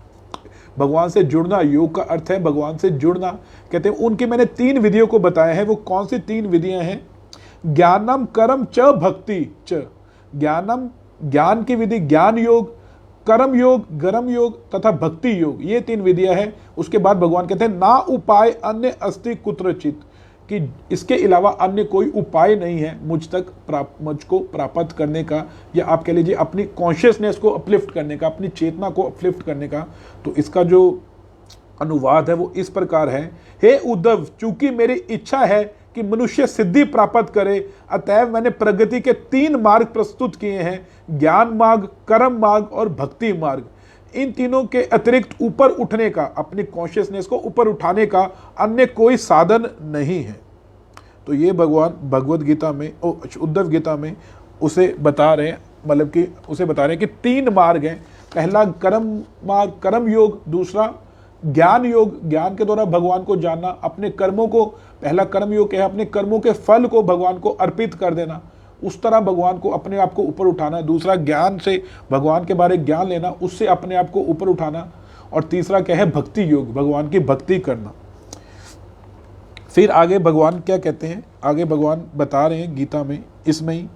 भगवान से जुड़ना, योग का अर्थ है भगवान से जुड़ना, कहते हैं उनकी मैंने 3 विधियों को बताया है। वो कौन सी 3 विधियां हैं, ज्ञानम कर्म च भक्ति च, ज्ञानम ज्ञान की विधि, ज्ञान योग, कर्म योग, गरम योग तथा भक्ति योग, ये 3 विधियां हैं। उसके बाद भगवान कहते हैं ना उपाय अन्य अस्ति कुत्रचित, कि इसके अलावा अन्य कोई उपाय नहीं है मुझको प्राप्त करने का, या आप कह लीजिए अपनी कॉन्शियसनेस को अपलिफ्ट करने का, अपनी चेतना को अपलिफ्ट करने का। तो इसका जो अनुवाद है वो इस प्रकार है, हे उद्धव, चूंकि मेरी इच्छा है कि मनुष्य सिद्धि प्राप्त करे, अतएव मैंने प्रगति के 3 मार्ग प्रस्तुत किए हैं, ज्ञान मार्ग, कर्म मार्ग और भक्ति मार्ग। इन तीनों के अतिरिक्त ऊपर उठने का, अपनी कॉन्शियसनेस को ऊपर उठाने का अन्य कोई साधन नहीं है। तो ये भगवान भगवद गीता में, उद्धव गीता में उसे बता रहे हैं, मतलब कि उसे बता रहे हैं कि 3 मार्ग हैं। पहला कर्म मार्ग, कर्म योग, दूसरा ज्ञान योग, ज्ञान के द्वारा भगवान को जानना, अपने कर्मों को, पहला कर्म योग क्या है, अपने कर्मों के फल को भगवान को अर्पित कर देना, उस तरह भगवान को, अपने आप को ऊपर उठाना। दूसरा ज्ञान से भगवान के बारे में ज्ञान लेना, उससे अपने आप को ऊपर उठाना। और तीसरा क्या है, भक्ति योग, भगवान की भक्ति करना। फिर आगे भगवान क्या कहते हैं, आगे भगवान बता रहे हैं गीता में इसमें ही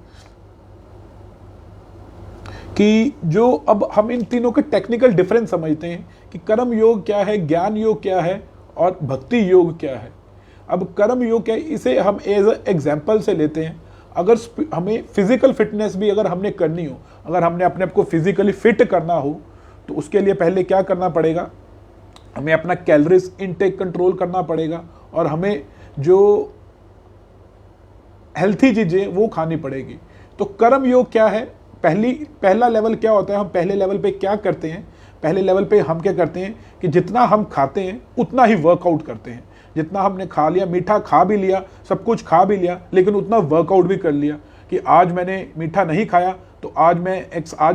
कि जो अब हम इन तीनों के टेक्निकल डिफरेंस समझते हैं कि कर्म योग क्या है, ज्ञान योग क्या है और भक्ति योग क्या है। अब कर्म योग क्या है, इसे हम एज एग्जाम्पल से लेते हैं। अगर हमें फिजिकल फिटनेस भी अगर हमने करनी हो, अगर हमने अपने आप को फिजिकली फिट करना हो, तो उसके लिए पहले क्या करना पड़ेगा, हमें अपना कैलोरीज इनटेक कंट्रोल करना पड़ेगा, और हमें जो हेल्थी चीजें वो खानी पड़ेगी। तो कर्म योग क्या है, पहला लेवल क्या होता है, हम पहले लेवल पे क्या करते हैं, पहले लेवल पे हम क्या करते हैं कि जितना हम खाते हैं उतना ही वर्कआउट करते हैं। जितना हमने खा लिया, मीठा खा भी लिया, सब कुछ खा भी लिया, लेकिन उतना वर्कआउट भी कर लिया कि आज मैंने मीठा नहीं खाया तो आज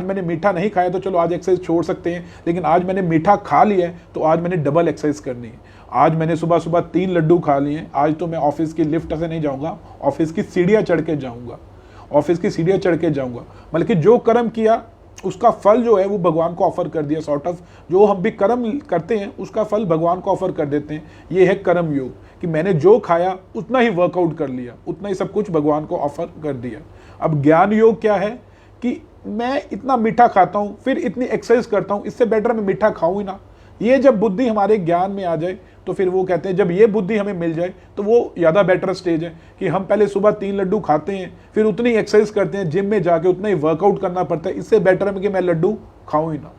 मैंने मीठा नहीं खाया तो चलो आज एक्सरसाइज छोड़ सकते हैं, लेकिन आज मैंने मीठा खा लिया है तो आज मैंने डबल एक्सरसाइज करनी है। आज मैंने सुबह सुबह 3 लड्डू खा लिए हैं, आज तो मैं ऑफिस की लिफ्ट से नहीं जाऊंगा, ऑफिस की सीढ़ियाँ चढ़ के जाऊंगा, ऑफिस की सीढ़ियाँ चढ़ के जाऊंगा। मतलब कि जो कर्म किया उसका फल जो है वो भगवान को ऑफर कर दिया, सॉर्ट ऑफ जो हम भी कर्म करते हैं उसका फल भगवान को ऑफर कर देते हैं। ये है कर्म योग, कि मैंने जो खाया उतना ही वर्कआउट कर लिया, उतना ही सब कुछ भगवान को ऑफर कर दिया। अब ज्ञान योग क्या है कि मैं इतना मीठा खाता हूं, फिर इतनी एक्सरसाइज करता हूं, इससे बेटर मैं मीठा खाऊं ही ना। ये जब बुद्धि हमारे ज्ञान में आ जाए तो फिर वो कहते हैं, जब ये बुद्धि हमें मिल जाए तो वो ज़्यादा बेटर स्टेज है कि हम पहले सुबह 3 लड्डू खाते हैं, फिर उतनी एक्सरसाइज करते हैं, जिम में जाके उतना ही वर्कआउट करना पड़ता है, इससे बेटर है कि मैं लड्डू खाऊं ही ना।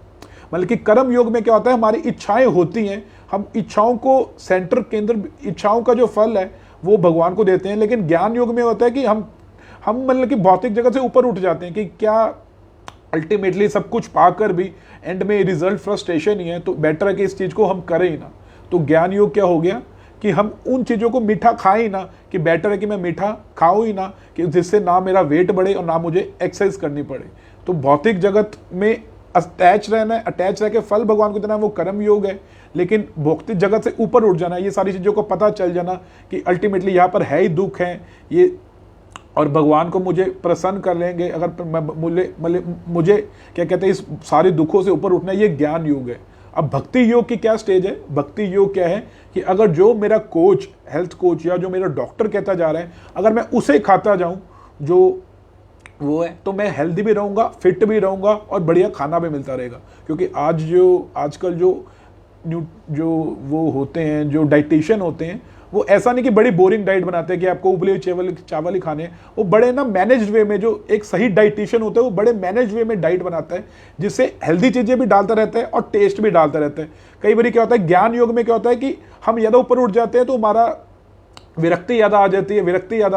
मतलब कि कर्म योग में क्या होता है, हमारी इच्छाएं होती हैं, हम इच्छाओं को सेंटर केंद्र, इच्छाओं का जो फल है वो भगवान को देते हैं। लेकिन ज्ञान योग में होता है कि हम मतलब कि भौतिक जगत से ऊपर उठ जाते हैं कि क्या अल्टीमेटली सब कुछ पाकर भी एंड में रिजल्ट फ्रस्ट्रेशन ही है, तो बेटर है कि इस चीज़ को हम करें ही ना। तो ज्ञान योग क्या हो गया कि हम उन चीज़ों को मीठा खाएं ही ना, कि बेटर है कि मैं मीठा खाऊं ही ना, कि जिससे ना मेरा वेट बढ़े और ना मुझे एक्सरसाइज करनी पड़े। तो भौतिक जगत में अटैच रहना है, अटैच रह के फल भगवान को देना, वो कर्म योग है। लेकिन भौतिक जगत से ऊपर उठ जाना, ये सारी चीज़ों को पता चल जाना कि अल्टीमेटली यहाँ पर है ही दुख है ये, और भगवान को मुझे प्रसन्न कर लेंगे अगर मुझे क्या कहते हैं, इस सारे दुखों से ऊपर उठना, ये ज्ञान योग है। अब भक्ति योग की क्या स्टेज है, भक्ति योग क्या है कि अगर जो मेरा कोच, हेल्थ कोच या जो मेरा डॉक्टर कहता जा रहा है, अगर मैं उसे खाता जाऊं जो वो है, तो मैं हेल्दी भी रहूंगा, फिट भी रहूंगा और बढ़िया खाना भी मिलता रहेगा। क्योंकि आजकल जो वो होते हैं, जो डाइटिशियन होते हैं, वो ऐसा नहीं कि बड़ी बोरिंग डाइट बनाते हैं कि आपको उबले हुए चावल ही खाने हैं। वो बड़े ना मैनेज्ड वे में, जो एक सही डाइटिशियन होता है वो बड़े मैनेज्ड वे में डाइट बनाता है, जिससे हेल्दी चीजें भी डालता रहता है और टेस्ट भी डालता रहता है। कई बार क्या होता है, ज्ञान योग में क्या होता है कि हम ज़्यादा ऊपर उठ जाते हैं तो हमारा विरक्ति ज़्यादा आ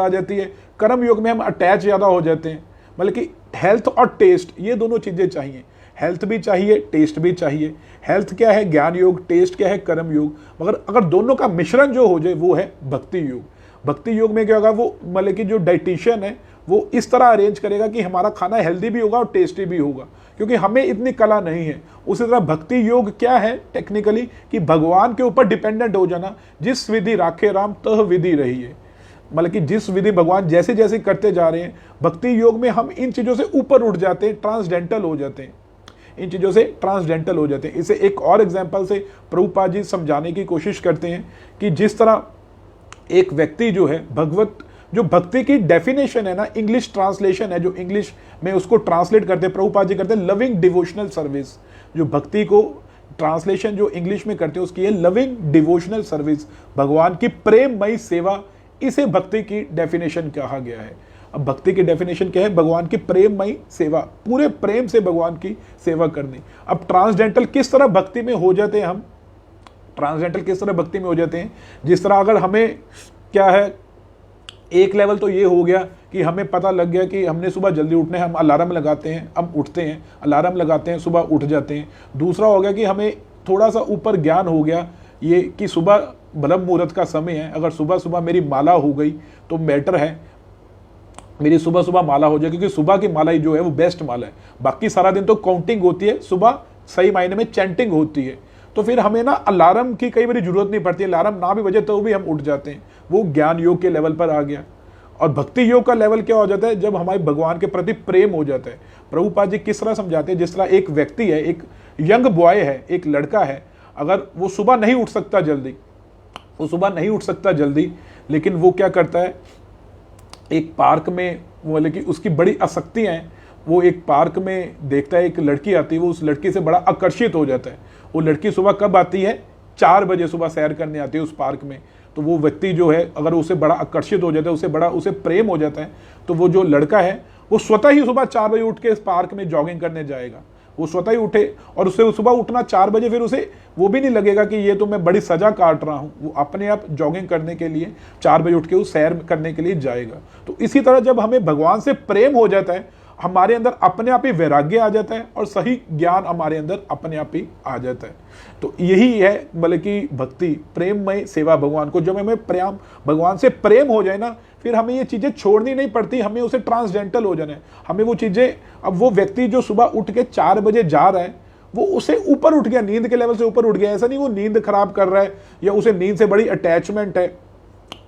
जाती है, कर्म योग में हम अटैच ज़्यादा हो जाते हैं। मतलब कि हेल्थ और टेस्ट, ये दोनों चीज़ें चाहिए, हेल्थ भी चाहिए, टेस्ट भी चाहिए। हेल्थ क्या है, ज्ञान योग, टेस्ट क्या है, कर्म योग। मगर अगर दोनों का मिश्रण जो हो जाए वो है भक्ति योग। भक्ति योग में क्या होगा, वो मतलब कि जो डाइटिशियन है वो इस तरह अरेंज करेगा कि हमारा खाना हेल्दी भी होगा और टेस्टी भी होगा, क्योंकि हमें इतनी कला नहीं है। उसी तरह भक्ति योग क्या है टेक्निकली, कि भगवान के ऊपर डिपेंडेंट हो जाना। जिस विधि राखे राम तह विधि रही है, मतलब कि जिस विधि भगवान जैसे जैसे करते जा रहे हैं, भक्ति योग में हम इन चीज़ों से ऊपर उठ जाते हैं, ट्रांसडेंटल हो जाते हैं, इन चीज़ों से ट्रांसडेंटल हो जाते हैं। इसे एक और एग्जांपल से प्रभुपाद जी समझाने की कोशिश करते हैं कि जिस तरह एक व्यक्ति जो है जो भक्ति की डेफिनेशन है ना, इंग्लिश ट्रांसलेशन है, जो इंग्लिश में उसको ट्रांसलेट करते हैं, प्रभुपाद जी करते हैं लविंग डिवोशनल सर्विस। जो भक्ति को ट्रांसलेशन जो इंग्लिश में करते हैं उसकी है लविंग डिवोशनल सर्विस, भगवान की प्रेममयी सेवा। इसे भक्ति की डेफिनेशन कहा गया है। अब भक्ति की डेफिनेशन क्या है, भगवान की प्रेममयी सेवा, पूरे प्रेम से भगवान की सेवा करनी। अब ट्रांसडेंटल किस तरह भक्ति में हो जाते हैं हम, ट्रांसडेंटल किस तरह भक्ति में हो जाते हैं, जिस तरह अगर हमें क्या है, एक लेवल तो ये हो गया कि हमें पता लग गया कि हमने सुबह जल्दी उठना है, हम अलार्म लगाते हैं, हम उठते हैं, अलार्म लगाते हैं, सुबह उठ जाते हैं। दूसरा हो गया कि हमें थोड़ा सा ऊपर ज्ञान हो गया ये कि सुबह ब्रह्म मुहूर्त का समय है, अगर सुबह सुबह मेरी माला हो गई तो बेटर है, मेरी सुबह सुबह माला हो जाए, क्योंकि सुबह की माला ही जो है वो बेस्ट माला है। बाकी सारा दिन तो काउंटिंग होती है, सुबह सही मायने में चैंटिंग होती है। तो फिर हमें ना अलार्म की कई बार जरूरत नहीं पड़ती है, अलार्म ना भी बजे तो भी हम उठ जाते हैं। वो ज्ञान योग के लेवल पर आ गया। और भक्ति योग का लेवल क्या हो जाता है, जब हमारे भगवान के प्रति प्रेम हो जाता है। प्रभुपाद जी किस तरह समझाते हैं, जिस तरह एक व्यक्ति है, एक यंग बॉय है, एक लड़का है, अगर वो सुबह नहीं उठ सकता जल्दी, लेकिन वो क्या करता है, एक पार्क में, मतलब कि उसकी बड़ी आसक्तियां हैं, वो एक पार्क में देखता है एक लड़की आती है, वो उस लड़की से बड़ा आकर्षित हो जाता है। वो लड़की सुबह कब आती है, 4 बजे सुबह सैर करने आती है उस पार्क में। तो वो व्यक्ति जो है अगर उसे बड़ा आकर्षित हो जाता है, उसे प्रेम हो जाता है, तो वो जो लड़का है वो स्वतः ही सुबह 4 बजे उठ के इस पार्क में जॉगिंग करने जाएगा। वो स्वतः ही उठे और उसे सुबह उठना 4 बजे, फिर उसे वो भी नहीं लगेगा कि ये तो मैं बड़ी सजा काट रहा हूँ। वो अपने आप जॉगिंग करने के लिए 4 बजे उठ के उस सैर करने के लिए जाएगा। तो इसी तरह जब हमें भगवान से प्रेम हो जाता है, हमारे अंदर अपने आप ही वैराग्य आ जाता है और सही ज्ञान हमारे अंदर अपने आप ही आ जाता है। तो यही है मतलब कि भक्ति, प्रेममय सेवा भगवान को। जब हमें भगवान से प्रेम हो जाए ना, फिर हमें ये चीज़ें छोड़नी नहीं पड़ती, हमें उसे ट्रांसडेंटल हो जाना है। हमें वो चीज़ें, अब वो व्यक्ति जो सुबह उठ के 4 बजे जा रहा है, वो उसे ऊपर उठ गया, नींद के लेवल से ऊपर उठ गया। ऐसा नहीं वो नींद खराब कर रहा है या उसे नींद से बड़ी अटैचमेंट है,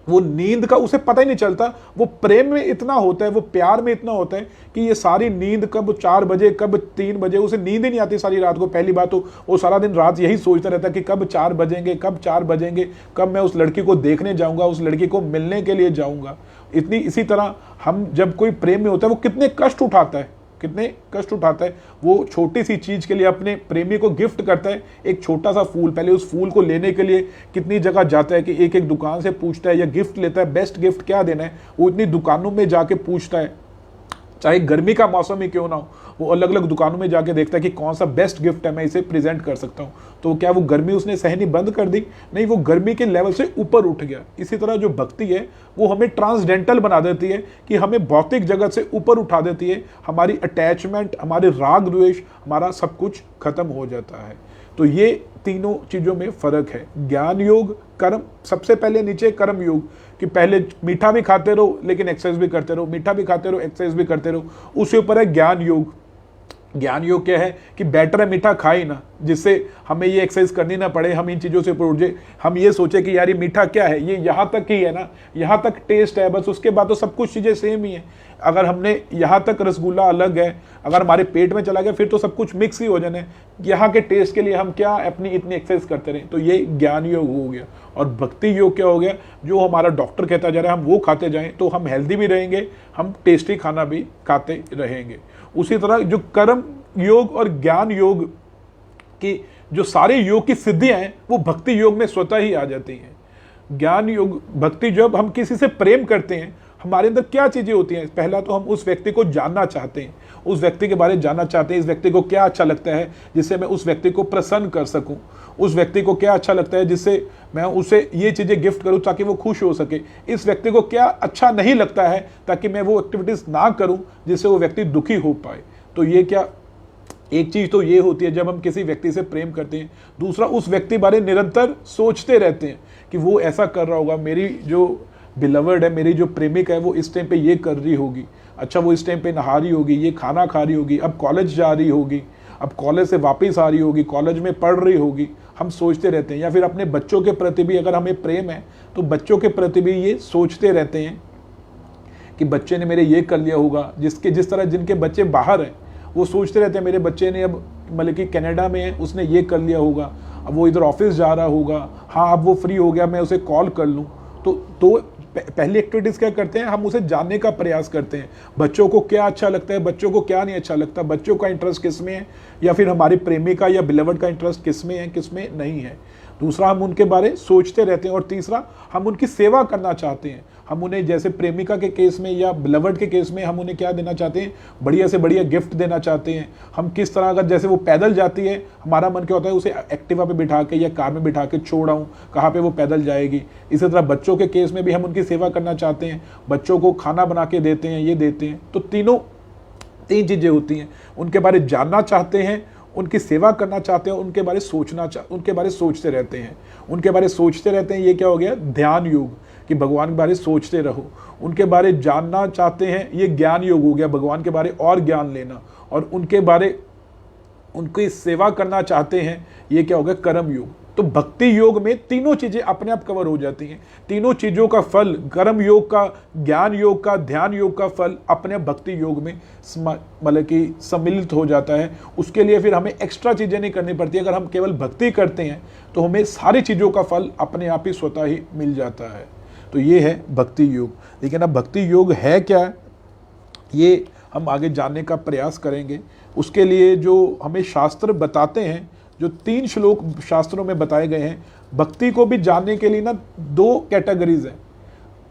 वो नींद का उसे पता ही नहीं चलता, वो प्रेम में इतना होता है, वो प्यार में इतना होता है कि ये सारी नींद कब 4 बजे कब 3 बजे, उसे नींद ही नहीं आती सारी रात को। पहली बात तो वो सारा दिन रात यही सोचता रहता है कि कब 4 बजेंगे, कब 4 बजेंगे, कब मैं उस लड़की को देखने जाऊंगा, उस लड़की को मिलने के लिए जाऊंगा। इसी तरह हम जब कोई प्रेम में होता है वो कितने कष्ट उठाता है, कितने कष्ट उठाता है। वो छोटी सी चीज के लिए अपने प्रेमी को गिफ्ट करता है, एक छोटा सा फूल। पहले उस फूल को लेने के लिए कितनी जगह जाता है कि एक एक दुकान से पूछता है या गिफ्ट लेता है, बेस्ट गिफ्ट क्या देना है, वो इतनी दुकानों में जाके पूछता है, चाहे गर्मी का मौसम ही क्यों ना हो, वो अलग अलग दुकानों में जाके देखता है कि कौन सा बेस्ट गिफ्ट है, मैं इसे प्रेजेंट कर सकता हूँ। तो क्या वो गर्मी उसने सहनी बंद कर दी? नहीं, वो गर्मी के लेवल से ऊपर उठ गया। इसी तरह जो भक्ति है वो हमें ट्रांसडेंटल बना देती है, कि हमें भौतिक जगत से ऊपर उठा देती है। हमारी अटैचमेंट, हमारे राग द्वेष, हमारा सब कुछ खत्म हो जाता है। तो ये तीनों चीजों में फर्क है। ज्ञान योग, कर्म, सबसे पहले नीचे कर्म योग, कि पहले मीठा भी खाते रहो लेकिन एक्सरसाइज भी करते रहो, मीठा भी खाते रहो एक्सरसाइज भी करते रहो। उसके ऊपर है ज्ञान योग। ज्ञान योग क्या है कि बेटर है मीठा खाए ना, जिससे हमें ये एक्सरसाइज करनी ना पड़े, हम इन चीज़ों से ऊपर उठ जाए। हम ये सोचे कि यार ये मीठा क्या है, ये यहाँ तक ही है ना, यहाँ तक टेस्ट है बस, उसके बाद तो सब कुछ चीज़ें सेम ही है। अगर हमने यहाँ तक रसगुल्ला अलग है, अगर हमारे पेट में चला गया फिर तो सब कुछ मिक्स ही हो जाना है। यहाँ के टेस्ट के लिए हम क्या अपनी इतनी एक्सरसाइज करते रहे। तो ये ज्ञान योग हो गया। और भक्ति योग क्या हो गया? जो हमारा डॉक्टर कहता जा रहा है हम वो खाते जाएं तो हम हेल्दी भी रहेंगे, हम टेस्टी खाना भी खाते रहेंगे। उसी तरह जो कर्म योग और ज्ञान योग की जो सारे योग की सिद्धियां हैं वो भक्ति योग में स्वतः ही आ जाती हैं। ज्ञान योग, भक्ति, जब हम किसी से प्रेम करते हैं हमारे अंदर क्या चीजें होती हैं? पहला तो हम उस व्यक्ति को जानना चाहते हैं, उस व्यक्ति के बारे में जानना चाहते हैं, इस व्यक्ति को क्या अच्छा लगता है जिससे मैं उस व्यक्ति को प्रसन्न कर सकूं, उस व्यक्ति को क्या अच्छा लगता है जिससे मैं उसे ये चीजें गिफ्ट करूं ताकि वो खुश हो सके, इस व्यक्ति को क्या अच्छा नहीं लगता है ताकि मैं वो एक्टिविटीज ना करूं जिससे वो व्यक्ति दुखी हो पाए। तो ये क्या, एक चीज तो ये होती है जब हम किसी व्यक्ति से प्रेम करते हैं। दूसरा, उस व्यक्ति बारे निरंतर सोचते रहते हैं कि वो ऐसा कर रहा होगा, मेरी जो बिलवर्ड है, मेरी जो प्रेमिका है वो इस टाइम पे ये कर रही होगी, अच्छा वो इस टाइम पे नहा रही होगी, ये खाना खा रही होगी, अब कॉलेज जा रही होगी, अब कॉलेज से वापस आ रही होगी, कॉलेज में पढ़ रही होगी। हम सोचते रहते हैं। या फिर अपने बच्चों के प्रति भी अगर हमें प्रेम है तो बच्चों के प्रति भी ये सोचते रहते हैं कि बच्चे ने मेरे ये कर लिया होगा। जिस तरह जिनके बच्चे बाहर हैं वो सोचते रहते हैं मेरे बच्चे ने, अब मतलब कि कनाडा में है, उसने ये कर लिया होगा, अब वो इधर ऑफिस जा रहा होगा, हाँ अब वो फ्री हो गया, मैं उसे कॉल कर लूँ। तो पहली एक्टिविटीज़ क्या करते हैं, हम उसे जानने का प्रयास करते हैं। बच्चों को क्या अच्छा लगता है, बच्चों को क्या नहीं अच्छा लगता, बच्चों का इंटरेस्ट किस में है, या फिर हमारी प्रेमिका या बिलवर्ड का इंटरेस्ट किस में है, किस में नहीं है। दूसरा, हम उनके बारे सोचते रहते हैं। और तीसरा, हम उनकी सेवा करना चाहते हैं। हम उन्हें, जैसे प्रेमिका के केस में या बिलवर्ड के केस में, हम उन्हें क्या देना चाहते हैं, बढ़िया से बढ़िया गिफ्ट देना चाहते हैं। हम किस तरह, अगर जैसे वो पैदल जाती है, हमारा मन क्या होता है उसे एक्टिवा पे बिठा के या कार में बिठा के छोड़ आऊँ, कहाँ पे वो पैदल जाएगी। इसी तरह बच्चों के केस में भी हम उनकी सेवा करना चाहते हैं, बच्चों को खाना बना के देते हैं, ये देते हैं। तो तीन चीज़ें होती हैं, उनके बारे जानना चाहते हैं, उनकी सेवा करना चाहते हैं, उनके बारे सोचते रहते हैं, उनके बारे सोचते रहते हैं। ये क्या हो गया, ध्यान योग, कि भगवान के बारे सोचते रहो। उनके बारे जानना चाहते हैं, ये ज्ञान योग हो गया, भगवान के बारे और ज्ञान लेना। और उनके बारे उनकी सेवा करना चाहते हैं, ये क्या हो गया, कर्म योग। तो भक्ति योग में तीनों चीजें अपने आप कवर हो जाती हैं। तीनों चीजों का फल, कर्म योग का, ज्ञान योग का, ध्यान योग का फल अपने भक्ति योग में मतलब कि सम्मिलित हो जाता है। उसके लिए फिर हमें एक्स्ट्रा चीजें नहीं करनी पड़ती। अगर हम केवल भक्ति करते हैं तो हमें सारी चीजों का फल अपने आप ही स्वतः ही मिल जाता है। तो ये है भक्ति योग। लेकिन अब भक्ति योग है क्या, ये हम आगे जानने का प्रयास करेंगे। उसके लिए जो हमें शास्त्र बताते हैं, जो 3 श्लोक शास्त्रों में बताए गए हैं, भक्ति को भी जानने के लिए ना 2 कैटेगरीज हैं।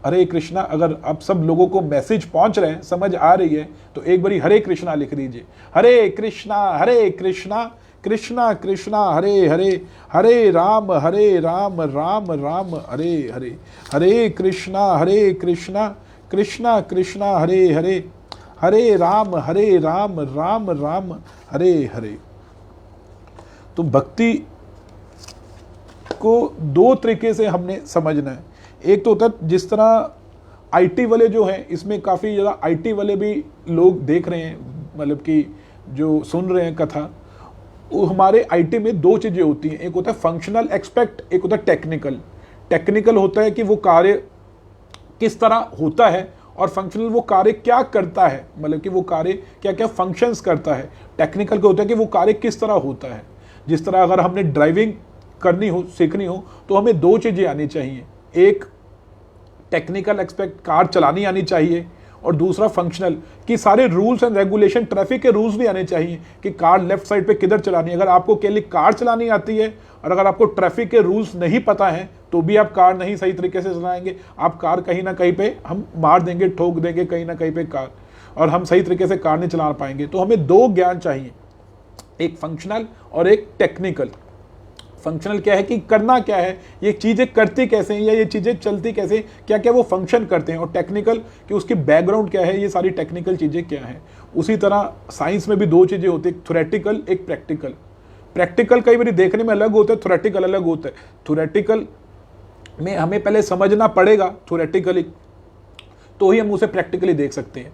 हरे कृष्णा, अगर आप सब लोगों को मैसेज पहुंच रहे हैं, समझ आ रही है, तो एक बारी हरे कृष्णा लिख दीजिए। हरे कृष्णा कृष्णा कृष्णा हरे हरे, हरे राम राम राम हरे हरे, हरे कृष्णा कृष्णा कृष्णा हरे हरे, हरे राम राम राम हरे हरे। तो भक्ति को 2 तरीके से हमने समझना है। एक तो होता है जिस तरह आईटी वाले जो हैं, इसमें काफ़ी ज़्यादा आईटी वाले भी लोग देख रहे हैं, मतलब कि जो सुन रहे हैं कथा, वो हमारे आईटी में 2 चीज़ें होती हैं। एक होता है फंक्शनल एक्सपेक्ट, एक होता है टेक्निकल। टेक्निकल होता है कि वो कार्य किस तरह होता है और फंक्शनल वो कार्य क्या करता है, मतलब कि वो कार्य क्या क्या फंक्शंस करता है। टेक्निकल का होता है कि वो कार्य किस तरह होता है। जिस तरह अगर हमने ड्राइविंग करनी हो, सीखनी हो, तो हमें दो चीज़ें आनी चाहिए, एक टेक्निकल एक्सपेक्ट कार चलानी आनी चाहिए और दूसरा फंक्शनल कि सारे रूल्स एंड रेगुलेशन, ट्रैफिक के रूल्स भी आने चाहिए कि कार लेफ्ट साइड पे किधर चलानी है। अगर आपको केवल कार चलानी आती है और अगर आपको ट्रैफिक के रूल्स नहीं पता है तो भी आप कार नहीं सही तरीके से चलाएंगे। आप कार कहीं ना कहीं पे हम मार देंगे, ठोक देंगे कहीं ना कहीं पे कार, और हम सही तरीके से कार नहीं चला पाएंगे। तो हमें दो ज्ञान चाहिए, एक फंक्शनल और एक टेक्निकल। फंक्शनल क्या है कि करना क्या है, ये चीज़ें करती कैसे हैं या ये चीज़ें चलती कैसे, क्या क्या वो फंक्शन करते हैं। और टेक्निकल कि उसकी बैकग्राउंड क्या है, ये सारी टेक्निकल चीज़ें क्या हैं। उसी तरह साइंस में भी दो चीज़ें होती है, थ्योरेटिकल, एक प्रैक्टिकल। प्रैक्टिकल कई बार देखने में अलग होता है, थ्योरेटिकल अलग होता है। थ्योरेटिकल में हमें पहले समझना पड़ेगा थ्योरेटिकली, तो ही हम उसे प्रैक्टिकली देख सकते हैं।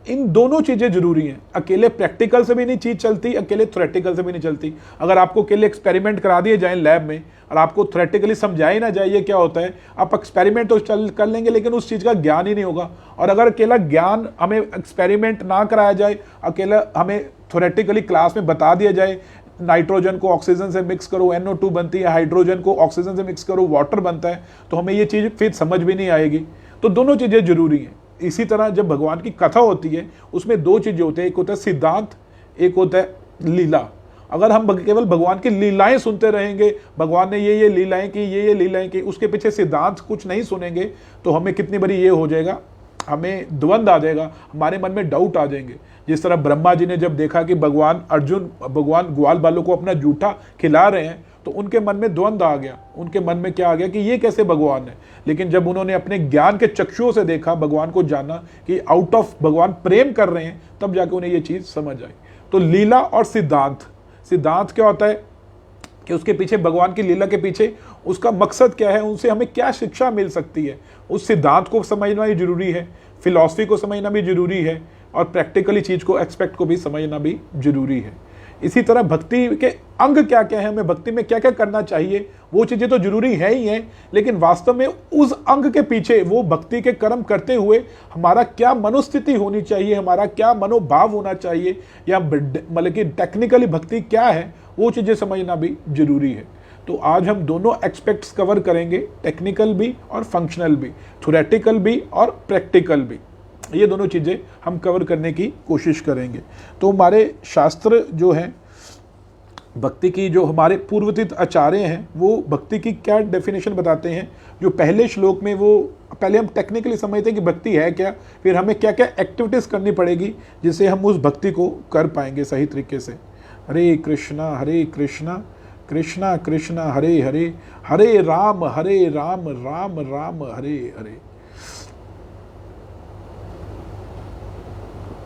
इन दोनों चीज़ें जरूरी हैं। अकेले प्रैक्टिकल से भी नहीं चीज़ चलती, अकेले थ्योरेटिकल से भी नहीं चलती। अगर आपको अकेले एक्सपेरिमेंट करा दिए जाए लैब में और आपको थ्योरेटिकली समझाई ना जाए ये क्या होता है, आप एक्सपेरिमेंट तो चल कर लेंगे लेकिन उस चीज़ का ज्ञान ही नहीं होगा। और अगर अकेला ज्ञान हमें एक्सपेरिमेंट ना कराया जाए, अकेला हमें थ्योरेटिकली क्लास में बता दिया जाए नाइट्रोजन को ऑक्सीजन से मिक्स करो NO2 बनती है, हाइड्रोजन को ऑक्सीजन से मिक्स करो वाटर बनता है, तो हमें ये चीज़ फिर समझ भी नहीं आएगी। तो दोनों चीज़ें जरूरी हैं। इसी तरह जब भगवान की कथा होती है उसमें दो चीजें होती है, एक होता है सिद्धांत, एक होता है लीला। अगर हम केवल भगवान की लीलाएं सुनते रहेंगे, भगवान ने ये लीलाएं की, ये लीलाएं की, उसके पीछे सिद्धांत कुछ नहीं सुनेंगे, तो हमें कितनी बड़ी ये हो जाएगा, हमें द्वंद आ जाएगा, हमारे मन में डाउट आ जाएंगे। जिस तरह ब्रह्मा जी ने जब देखा कि भगवान ग्वाल बालों को अपना जूठा खिला रहे हैं, तो उनके मन में द्वंद आ गया। उनके मन में क्या आ गया कि ये कैसे भगवान है। लेकिन जब उन्होंने अपने ज्ञान के चक्षुओं से देखा, भगवान को जाना कि आउट ऑफ भगवान प्रेम कर रहे हैं, तब जाके उन्हें ये चीज समझ आई। तो लीला और सिद्धांत, सिद्धांत क्या होता है कि उसके पीछे, भगवान की लीला के पीछे उसका मकसद क्या है, उनसे हमें क्या शिक्षा मिल सकती है, उस सिद्धांत को समझना भी जरूरी है, फिलॉसफी को समझना भी जरूरी है, और प्रैक्टिकली चीज को, एक्सपेक्ट को भी समझना भी जरूरी है। इसी तरह भक्ति के अंग क्या क्या है, हमें भक्ति में क्या क्या करना चाहिए, वो चीजें तो जरूरी है ही है, लेकिन वास्तव में उस अंग के पीछे, वो भक्ति के कर्म करते हुए हमारा क्या मनोस्थिति होनी चाहिए, हमारा क्या मनोभाव होना चाहिए, या मतलब कि टेक्निकली भक्ति क्या है, वो चीजें समझना भी जरूरी है। तो आज हम दोनों एक्सपेक्ट्स कवर करेंगे, टेक्निकल भी और फंक्शनल भी, थ्योरेटिकल भी और प्रैक्टिकल भी। ये दोनों चीज़ें हम कवर करने की कोशिश करेंगे। तो हमारे शास्त्र जो हैं, भक्ति की जो हमारे पूर्वतीत आचार्य हैं, वो भक्ति की क्या डेफिनेशन बताते हैं। जो पहले श्लोक में, वो पहले हम टेक्निकली समझते हैं कि भक्ति है क्या, फिर हमें क्या क्या एक्टिविटीज़ करनी पड़ेगी जिससे हम उस भक्ति को कर पाएंगे सही तरीके से। हरे कृष्णा कृष्णा कृष्णा हरे हरे, हरे राम राम राम हरे हरे।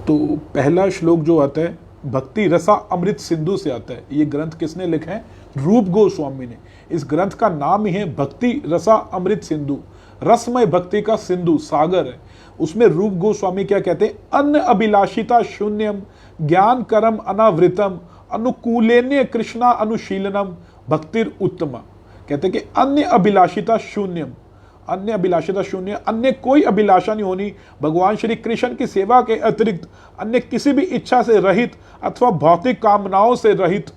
तो पहला श्लोक जो आता है भक्ति रसा अमृत सिंधु से आता है। ये ग्रंथ किसने लिखा है? रूप गोस्वामी ने। इस ग्रंथ का नाम ही है भक्ति रसा अमृत सिंधु। रसमय भक्ति का सिंधु, सागर है। उसमें रूप गोस्वामी क्या कहते हैं? अन्न अभिलाषिता शून्यम ज्ञान करम अनावृतम अनुकूलेन्य कृष्णा अनुशीलनम भक्तिर उत्तमा। कहते हैं कि अन्य अभिलाषिता शून्यम, अन्य अभिलाषिता शून्य, अन्य कोई अभिलाषा नहीं होनी भगवान श्री कृष्ण की सेवा के अतिरिक्त, अन्य किसी भी इच्छा से रहित अथवा भौतिक कामनाओं से रहित,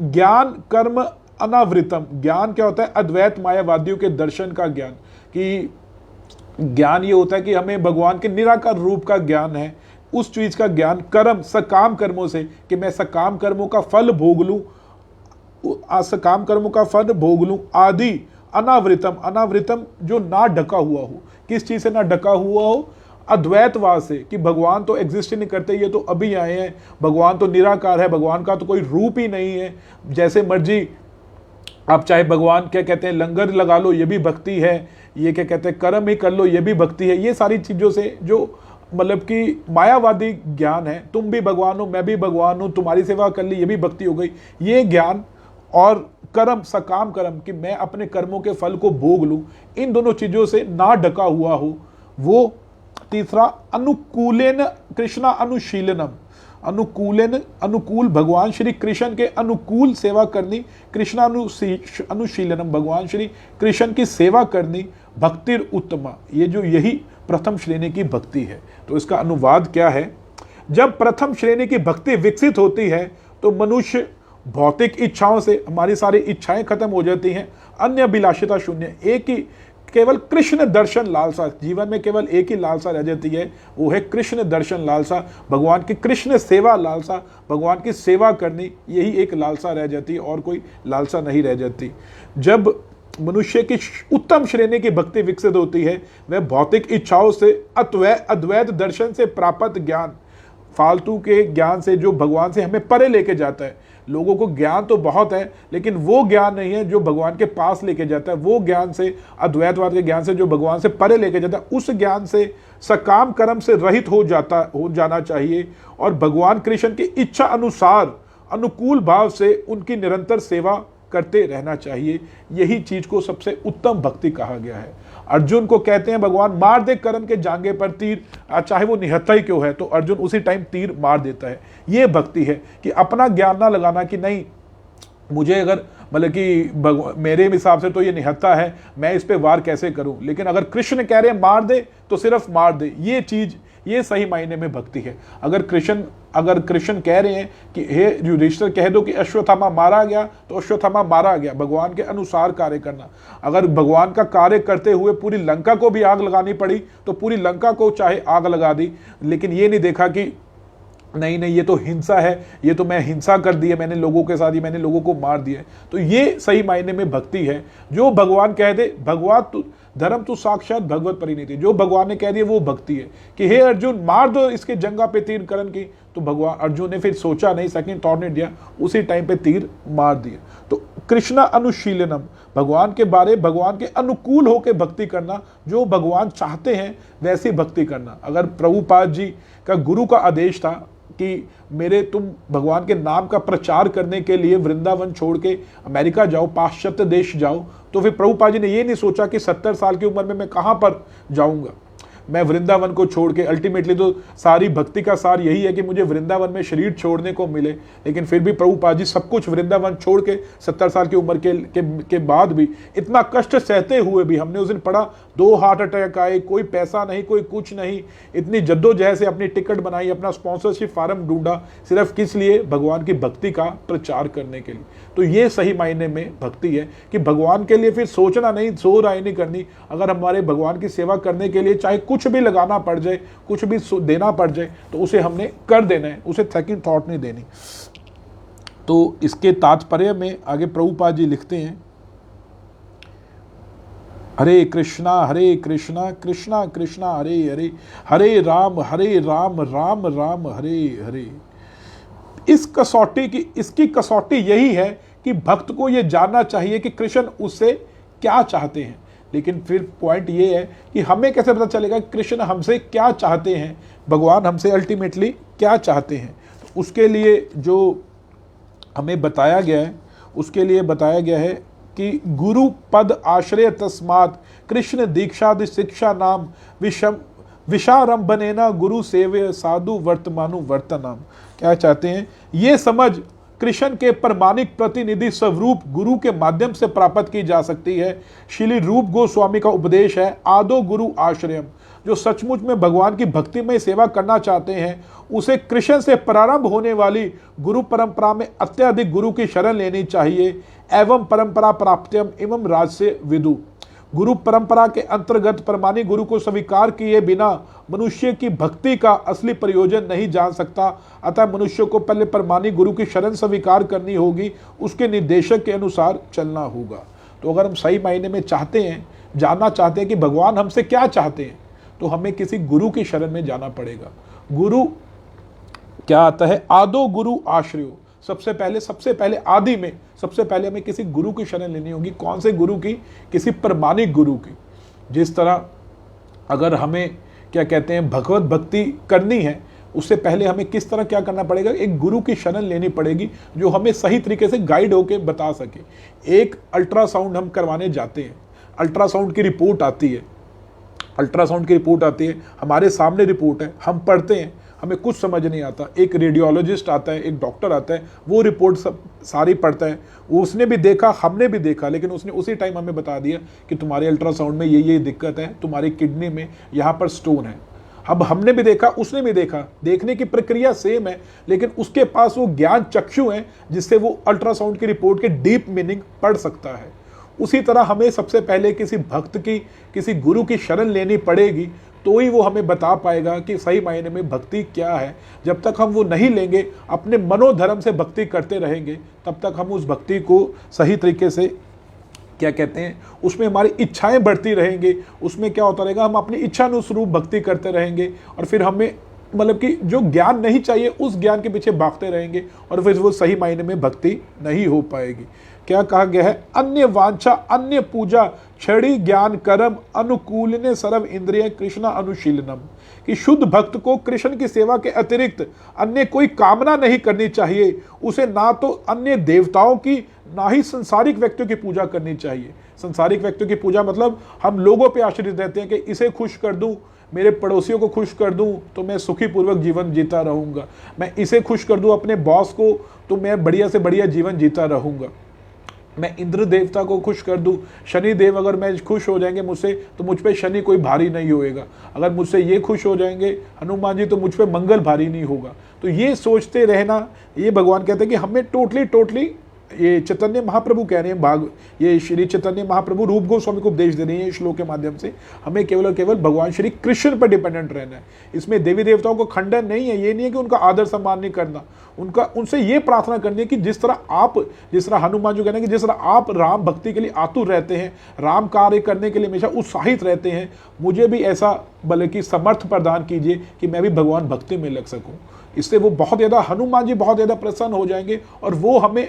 ज्ञान कर्म अनावृतम। ज्ञान क्या होता है? अद्वैत मायावादियों के दर्शन का ज्ञान। कि ज्ञान ये होता है कि हमें भगवान के निराकार रूप का ज्ञान है, उस चीज का ज्ञान। कर्म सकाम कर्मों से, कि मैं सकाम कर्मों का फल भोग लूं, सकाम कर्मों का फल भोग लूं। आदि अनावृतम, अनावृतम जो ना ढका हुआ हो। किस चीज से ना ढका हुआ हो? अद्वैतवाद से, कि भगवान तो एग्जिस्ट ही नहीं करते, ये तो अभी आए हैं, भगवान तो निराकार है, भगवान का तो कोई रूप ही नहीं है, जैसे मर्जी आप चाहे भगवान क्या कहते हैं लंगर लगा लो, ये भी भक्ति है, ये क्या कहते हैं कर्म ही कर लो, ये भी भक्ति है। ये सारी चीजों से जो मतलब कि मायावादी ज्ञान है, तुम भी भगवान हो मैं भी भगवान हूं, तुम्हारी सेवा कर ली, ये भी भक्ति हो गई। ये ज्ञान और कर्म सकाम कर्म, कि मैं अपने कर्मों के फल को भोग लूं, इन दोनों चीजों से ना ढका हुआ हो, वो तीसरा अनुकूलेन कृष्णा अनुशीलनम। अनुकूल भगवान श्री कृष्ण के अनुकूल सेवा करनी, अनुशीलनम, भगवान श्री कृष्ण की सेवा करनी, भक्तिर उत्तमा, ये जो यही प्रथम श्रेणी की भक्ति है। तो इसका अनुवाद क्या है? जब प्रथम श्रेणी की भक्ति विकसित होती है तो मनुष्य भौतिक इच्छाओं से, हमारी सारी इच्छाएं खत्म हो जाती हैं, अन्य अभिलाषिता शून्य, एक ही केवल कृष्ण दर्शन लालसा, जीवन में केवल एक ही लालसा रह जाती है, वो है कृष्ण दर्शन लालसा, भगवान की कृष्ण सेवा लालसा, भगवान की सेवा करनी, यही एक लालसा रह जाती है, और कोई लालसा नहीं रह जाती। जब मनुष्य की उत्तम श्रेणी की भक्ति विकसित होती है, वह भौतिक इच्छाओं से अद्वैत दर्शन से प्राप्त ज्ञान, फालतू के ज्ञान से जो भगवान से हमें परे लेके जाता है, लोगों को ज्ञान तो बहुत है लेकिन वो ज्ञान नहीं है जो भगवान के पास लेके जाता है, वो ज्ञान से, अद्वैतवाद के ज्ञान से जो भगवान से परे लेके जाता है, उस ज्ञान से सकाम कर्म से रहित हो जाना चाहिए, और भगवान कृष्ण की इच्छा अनुसार अनुकूल भाव से उनकी निरंतर सेवा करते रहना चाहिए। यही चीज को सबसे उत्तम भक्ति कहा गया है। अर्जुन को कहते हैं भगवान मार दे कर्ण के जांघे पर तीर, चाहे वो निहत्था ही क्यों है, तो अर्जुन उसी टाइम तीर मार देता है। ये भक्ति है कि अपना ज्ञान ना लगाना कि नहीं मुझे अगर मतलब कि मेरे हिसाब से तो ये निहत्था है, मैं इस पे वार कैसे करूं, लेकिन अगर कृष्ण कह रहे हैं मार दे तो सिर्फ मार दे, ये चीज, ये सही मायने में भक्ति है। अगर कृष्ण कह रहे हैं कि हे युधिष्ठिर कह दो कि अश्वत्थामा मारा गया, तो अश्वत्थामा मारा गया, भगवान के अनुसार कार्य करना। अगर भगवान का कार्य करते हुए पूरी लंका को भी आग लगानी पड़ी तो पूरी लंका को चाहे आग लगा दी, लेकिन ये नहीं देखा कि नहीं ये तो हिंसा है, ये तो मैं हिंसा कर दी है मैंने लोगों के साथ, ही मैंने लोगों को मार दिया है। तो ये सही मायने में भक्ति है। जो भगवान कह दे, भगवत धर्म तो साक्षात भगवत परिणति, जो भगवान ने कह दिया वो भक्ति है कि हे अर्जुन मार दो इसके जंगा पे तीर कर्ण की, तो भगवान अर्जुन ने फिर सोचा नहीं, सेकंड थॉट नहीं दिया, उसी टाइम पे तीर मार दिया। तो कृष्णा अनुशीलनम, भगवान के बारे, भगवान के अनुकूल होकर भक्ति करना, जो भगवान चाहते हैं वैसी भक्ति करना। अगर प्रभुपाद जी का गुरु का आदेश था कि तुम भगवान के नाम का प्रचार करने के लिए वृंदावन छोड़ के अमेरिका जाओ, पाश्चात्य देश जाओ, तो फिर प्रभुपाद जी ने ये नहीं सोचा कि 70 साल की उम्र में मैं कहां पर जाऊंगा, मैं वृंदावन को छोड़ के। अल्टीमेटली तो सारी भक्ति का सार यही है कि मुझे वृंदावन में शरीर छोड़ने को मिले, लेकिन फिर भी प्रभुपाद जी सब कुछ वृंदावन छोड़ के 70 साल की उम्र के बाद भी इतना कष्ट सहते हुए भी, हमने उस दिन पढ़ा 2 हार्ट अटैक आए, कोई पैसा नहीं, कोई कुछ नहीं, इतनी जद्दोजहद से अपनी टिकट बनाई, अपना स्पॉन्सरशिप फार्म ढूंढा, सिर्फ किस लिए? भगवान की भक्ति का प्रचार करने के लिए। तो ये सही मायने में भक्ति है कि भगवान के लिए फिर सोचना नहीं, सो राय नहीं करनी। अगर हमारे भगवान की सेवा करने के लिए चाहे कुछ भी लगाना पड़ जाए, कुछ भी देना पड़ जाए, तो उसे हमने कर देना है, उसे सेकंड थॉट नहीं देनी। तो इसके तात्पर्य में आगे प्रभुपाद जी लिखते हैं, हरे कृष्णा कृष्णा कृष्णा हरे हरे, हरे राम राम राम हरे हरे। इसकी कसौटी यही है कि भक्त को यह जानना चाहिए कि कृष्ण उससे क्या चाहते हैं। लेकिन फिर पॉइंट ये है कि हमें कैसे पता चलेगा कृष्ण हमसे क्या चाहते हैं, भगवान हमसे अल्टीमेटली क्या चाहते हैं। तो उसके लिए जो हमें बताया गया है, उसके लिए बताया गया है कि गुरु पद आश्रय तस्मात् कृष्ण दीक्षादि शिक्षा नाम विषारंभनेना गुरु सेवे साधु वर्तमानु वर्तनाम। क्या चाहते हैं? ये समझ कृष्ण के प्रमाणिक प्रतिनिधि स्वरूप गुरु के माध्यम से प्राप्त की जा सकती है। श्री रूप गोस्वामी का उपदेश है, आदो गुरु आश्रयम। जो सचमुच में भगवान की भक्ति में सेवा करना चाहते हैं, उसे कृष्ण से प्रारंभ होने वाली गुरु परंपरा में अत्यधिक गुरु की शरण लेनी चाहिए। एवं परंपरा प्राप्त्यम एवं राजसे विदु। गुरु परंपरा के अंतर्गत प्रमाणिक गुरु को स्वीकार किए बिना मनुष्य की भक्ति का असली प्रयोजन नहीं जान सकता। अतः मनुष्य को पहले प्रमाणिक गुरु की शरण स्वीकार करनी होगी, उसके निर्देशक के अनुसार चलना होगा। तो अगर हम सही मायने में चाहते हैं, जानना चाहते हैं कि भगवान हमसे क्या चाहते हैं, तो हमें किसी गुरु की शरण में जाना पड़ेगा। गुरु क्या आता है? आदो गुरु आश्रयो। सबसे पहले आदि में सबसे पहले हमें किसी गुरु की शरण लेनी होगी। कौन से गुरु की? किसी प्रमाणिक गुरु की। जिस तरह अगर हमें क्या कहते हैं भगवत भक्ति करनी है, उससे पहले हमें किस तरह क्या करना पड़ेगा? एक गुरु की शरण लेनी पड़ेगी जो हमें सही तरीके से गाइड होकर बता सके। एक अल्ट्रासाउंड हम करवाने जाते हैं, अल्ट्रासाउंड की रिपोर्ट आती है, हमारे सामने रिपोर्ट है, हम पढ़ते हैं, हमें कुछ समझ नहीं आता। एक रेडियोलॉजिस्ट आता है, एक डॉक्टर आता है, वो रिपोर्ट सब सारी पढ़ता है, उसने भी देखा, हमने भी देखा, लेकिन उसने उसी टाइम हमें बता दिया कि तुम्हारे अल्ट्रासाउंड में ये दिक्कत है, तुम्हारी किडनी में यहाँ पर स्टोन है। अब हमने भी देखा, उसने भी देखा, देखने की प्रक्रिया सेम है, लेकिन उसके पास वो ज्ञान चक्षु है जिससे वो अल्ट्रासाउंड की रिपोर्ट के डीप मीनिंग पढ़ सकता है। उसी तरह हमें सबसे पहले किसी भक्त की, किसी गुरु की शरण लेनी पड़ेगी, तो ही वो हमें बता पाएगा कि सही मायने में भक्ति क्या है। जब तक हम वो नहीं लेंगे, अपने मनोधर्म से भक्ति करते रहेंगे, तब तक हम उस भक्ति को सही तरीके से, क्या कहते हैं, उसमें हमारी इच्छाएं बढ़ती रहेंगे। उसमें क्या होता रहेगा, हम अपनी इच्छानुरूप भक्ति करते रहेंगे, और फिर हमें मतलब कि जो ज्ञान नहीं चाहिए उस ज्ञान के पीछे भागते रहेंगे, और फिर वो सही मायने में भक्ति नहीं हो पाएगी। क्या कहा गया है, अन्य वांछा अन्य पूजा क्षणि ज्ञान कर्म अनुकूलने सर्व इंद्रिय कृष्णा अनुशीलनम, कि शुद्ध भक्त को कृष्ण की सेवा के अतिरिक्त अन्य कोई कामना नहीं करनी चाहिए। उसे ना तो अन्य देवताओं की, ना ही संसारिक व्यक्तियों की पूजा करनी चाहिए। संसारिक व्यक्तियों की पूजा मतलब हम लोगों पे आश्रित रहते हैं कि इसे खुश कर दूं, मेरे पड़ोसियों को खुश कर दूं तो मैं सुखी पूर्वक जीवन जीता रहूंगा, मैं इसे खुश कर दूं अपने बॉस को तो मैं बढ़िया से बढ़िया जीवन जीता रहूंगा, मैं इंद्र देवता को खुश कर दूं, शनि देव अगर मैं खुश हो जाएंगे मुझसे तो मुझ पे शनि कोई भारी नहीं होएगा, अगर मुझसे ये खुश हो जाएंगे हनुमान जी तो मुझ पे मंगल भारी नहीं होगा। तो ये सोचते रहना, ये भगवान कहते हैं कि हमें टोटली ये चैतन्य महाप्रभु कह रहे हैं, ये श्री चैतन्य महाप्रभु रूप गोस्वामी को उपदेश दे रहे हैं श्लोक के माध्यम से, हमें केवल और केवल भगवान श्री कृष्ण पर डिपेंडेंट रहना है। इसमें देवी देवताओं को खंडन नहीं है, ये नहीं है कि उनका आदर सम्मान नहीं करना, उनसे ये प्रार्थना करनी है कि जिस तरह हनुमान जी कहना है कि जिस तरह आप राम भक्ति के लिए आतुर रहते हैं, राम कार्य करने के लिए हमेशा उत्साहित रहते हैं, मुझे भी ऐसा बल्कि समर्थ प्रदान कीजिए कि मैं भी भगवान भक्ति में लग सकूं। इससे वो बहुत ज़्यादा, हनुमान जी बहुत ज़्यादा प्रसन्न हो जाएंगे और वो हमें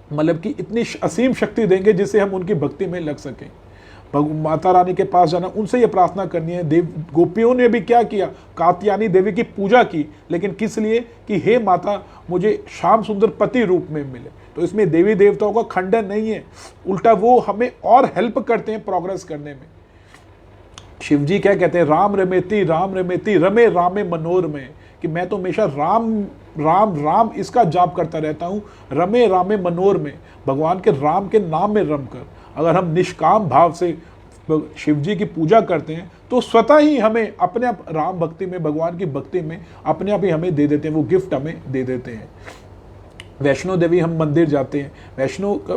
मतलब कि इतनी असीम शक्ति देंगे जिससे हम उनकी भक्ति में लग सकें। माता रानी के पास जाना, उनसे ये प्रार्थना करनी है। देव गोपियों ने भी क्या किया, कात्यायनी देवी की पूजा की, लेकिन किस लिए कि हे माता मुझे श्याम सुंदर पति रूप में मिले। तो इसमें देवी देवताओं का खंडन नहीं है, उल्टा वो हमें और हेल्प करते हैं प्रोग्रेस करने में। शिव जी क्या कहते हैं, राम रमेती रमे रामे मनोर में, कि मैं तो हमेशा राम राम राम इसका जाप करता रहता हूँ, रमे रामे मनोर में, भगवान के राम के नाम में रम कर। अगर हम निष्काम भाव से शिव जी की पूजा करते हैं तो स्वतः ही हमें अपने आप राम भक्ति में, भगवान की भक्ति में अपने आप ही हमें दे देते हैं, वो गिफ्ट हमें दे देते हैं। वैष्णो देवी हम मंदिर जाते हैं,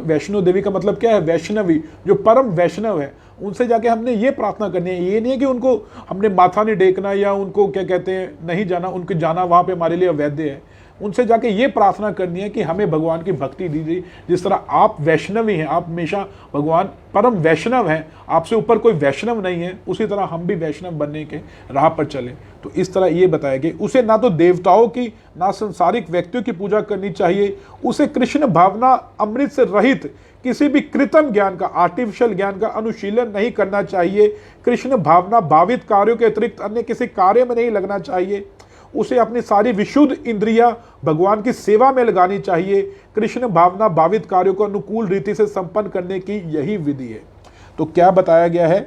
वैष्णो देवी का मतलब क्या है, वैष्णवी, जो परम वैष्णव है, उनसे जाके हमने ये प्रार्थना करनी है। ये नहीं है कि उनको हमने माथा नहीं टेकना या उनको क्या कहते हैं नहीं जाना, उनको जाना वहाँ पे हमारे लिए अवैध है। उनसे जाके ये प्रार्थना करनी है कि हमें भगवान की भक्ति दीजिए, जिस तरह आप वैष्णवी हैं, आप हमेशा भगवान परम वैष्णव हैं, आपसे ऊपर कोई वैष्णव नहीं है, उसी तरह हम भी वैष्णव बनने के राह पर चलें। तो इस तरह ये बताया गया, उसे ना तो देवताओं की ना संसारिक व्यक्तियों की पूजा करनी चाहिए, उसे कृष्ण भावना अमृत से रहित किसी भी कृत्रिम ज्ञान का, आर्टिफिशियल ज्ञान का अनुशीलन नहीं करना चाहिए। कृष्ण भावना भावित कार्यों के अतिरिक्त अन्य किसी कार्य में नहीं लगना चाहिए। उसे अपनी सारी विशुद्ध इंद्रियां भगवान की सेवा में लगानी चाहिए। कृष्ण भावना भावित कार्यों को अनुकूल रीति से संपन्न करने की यही विधि है। तो क्या बताया गया है,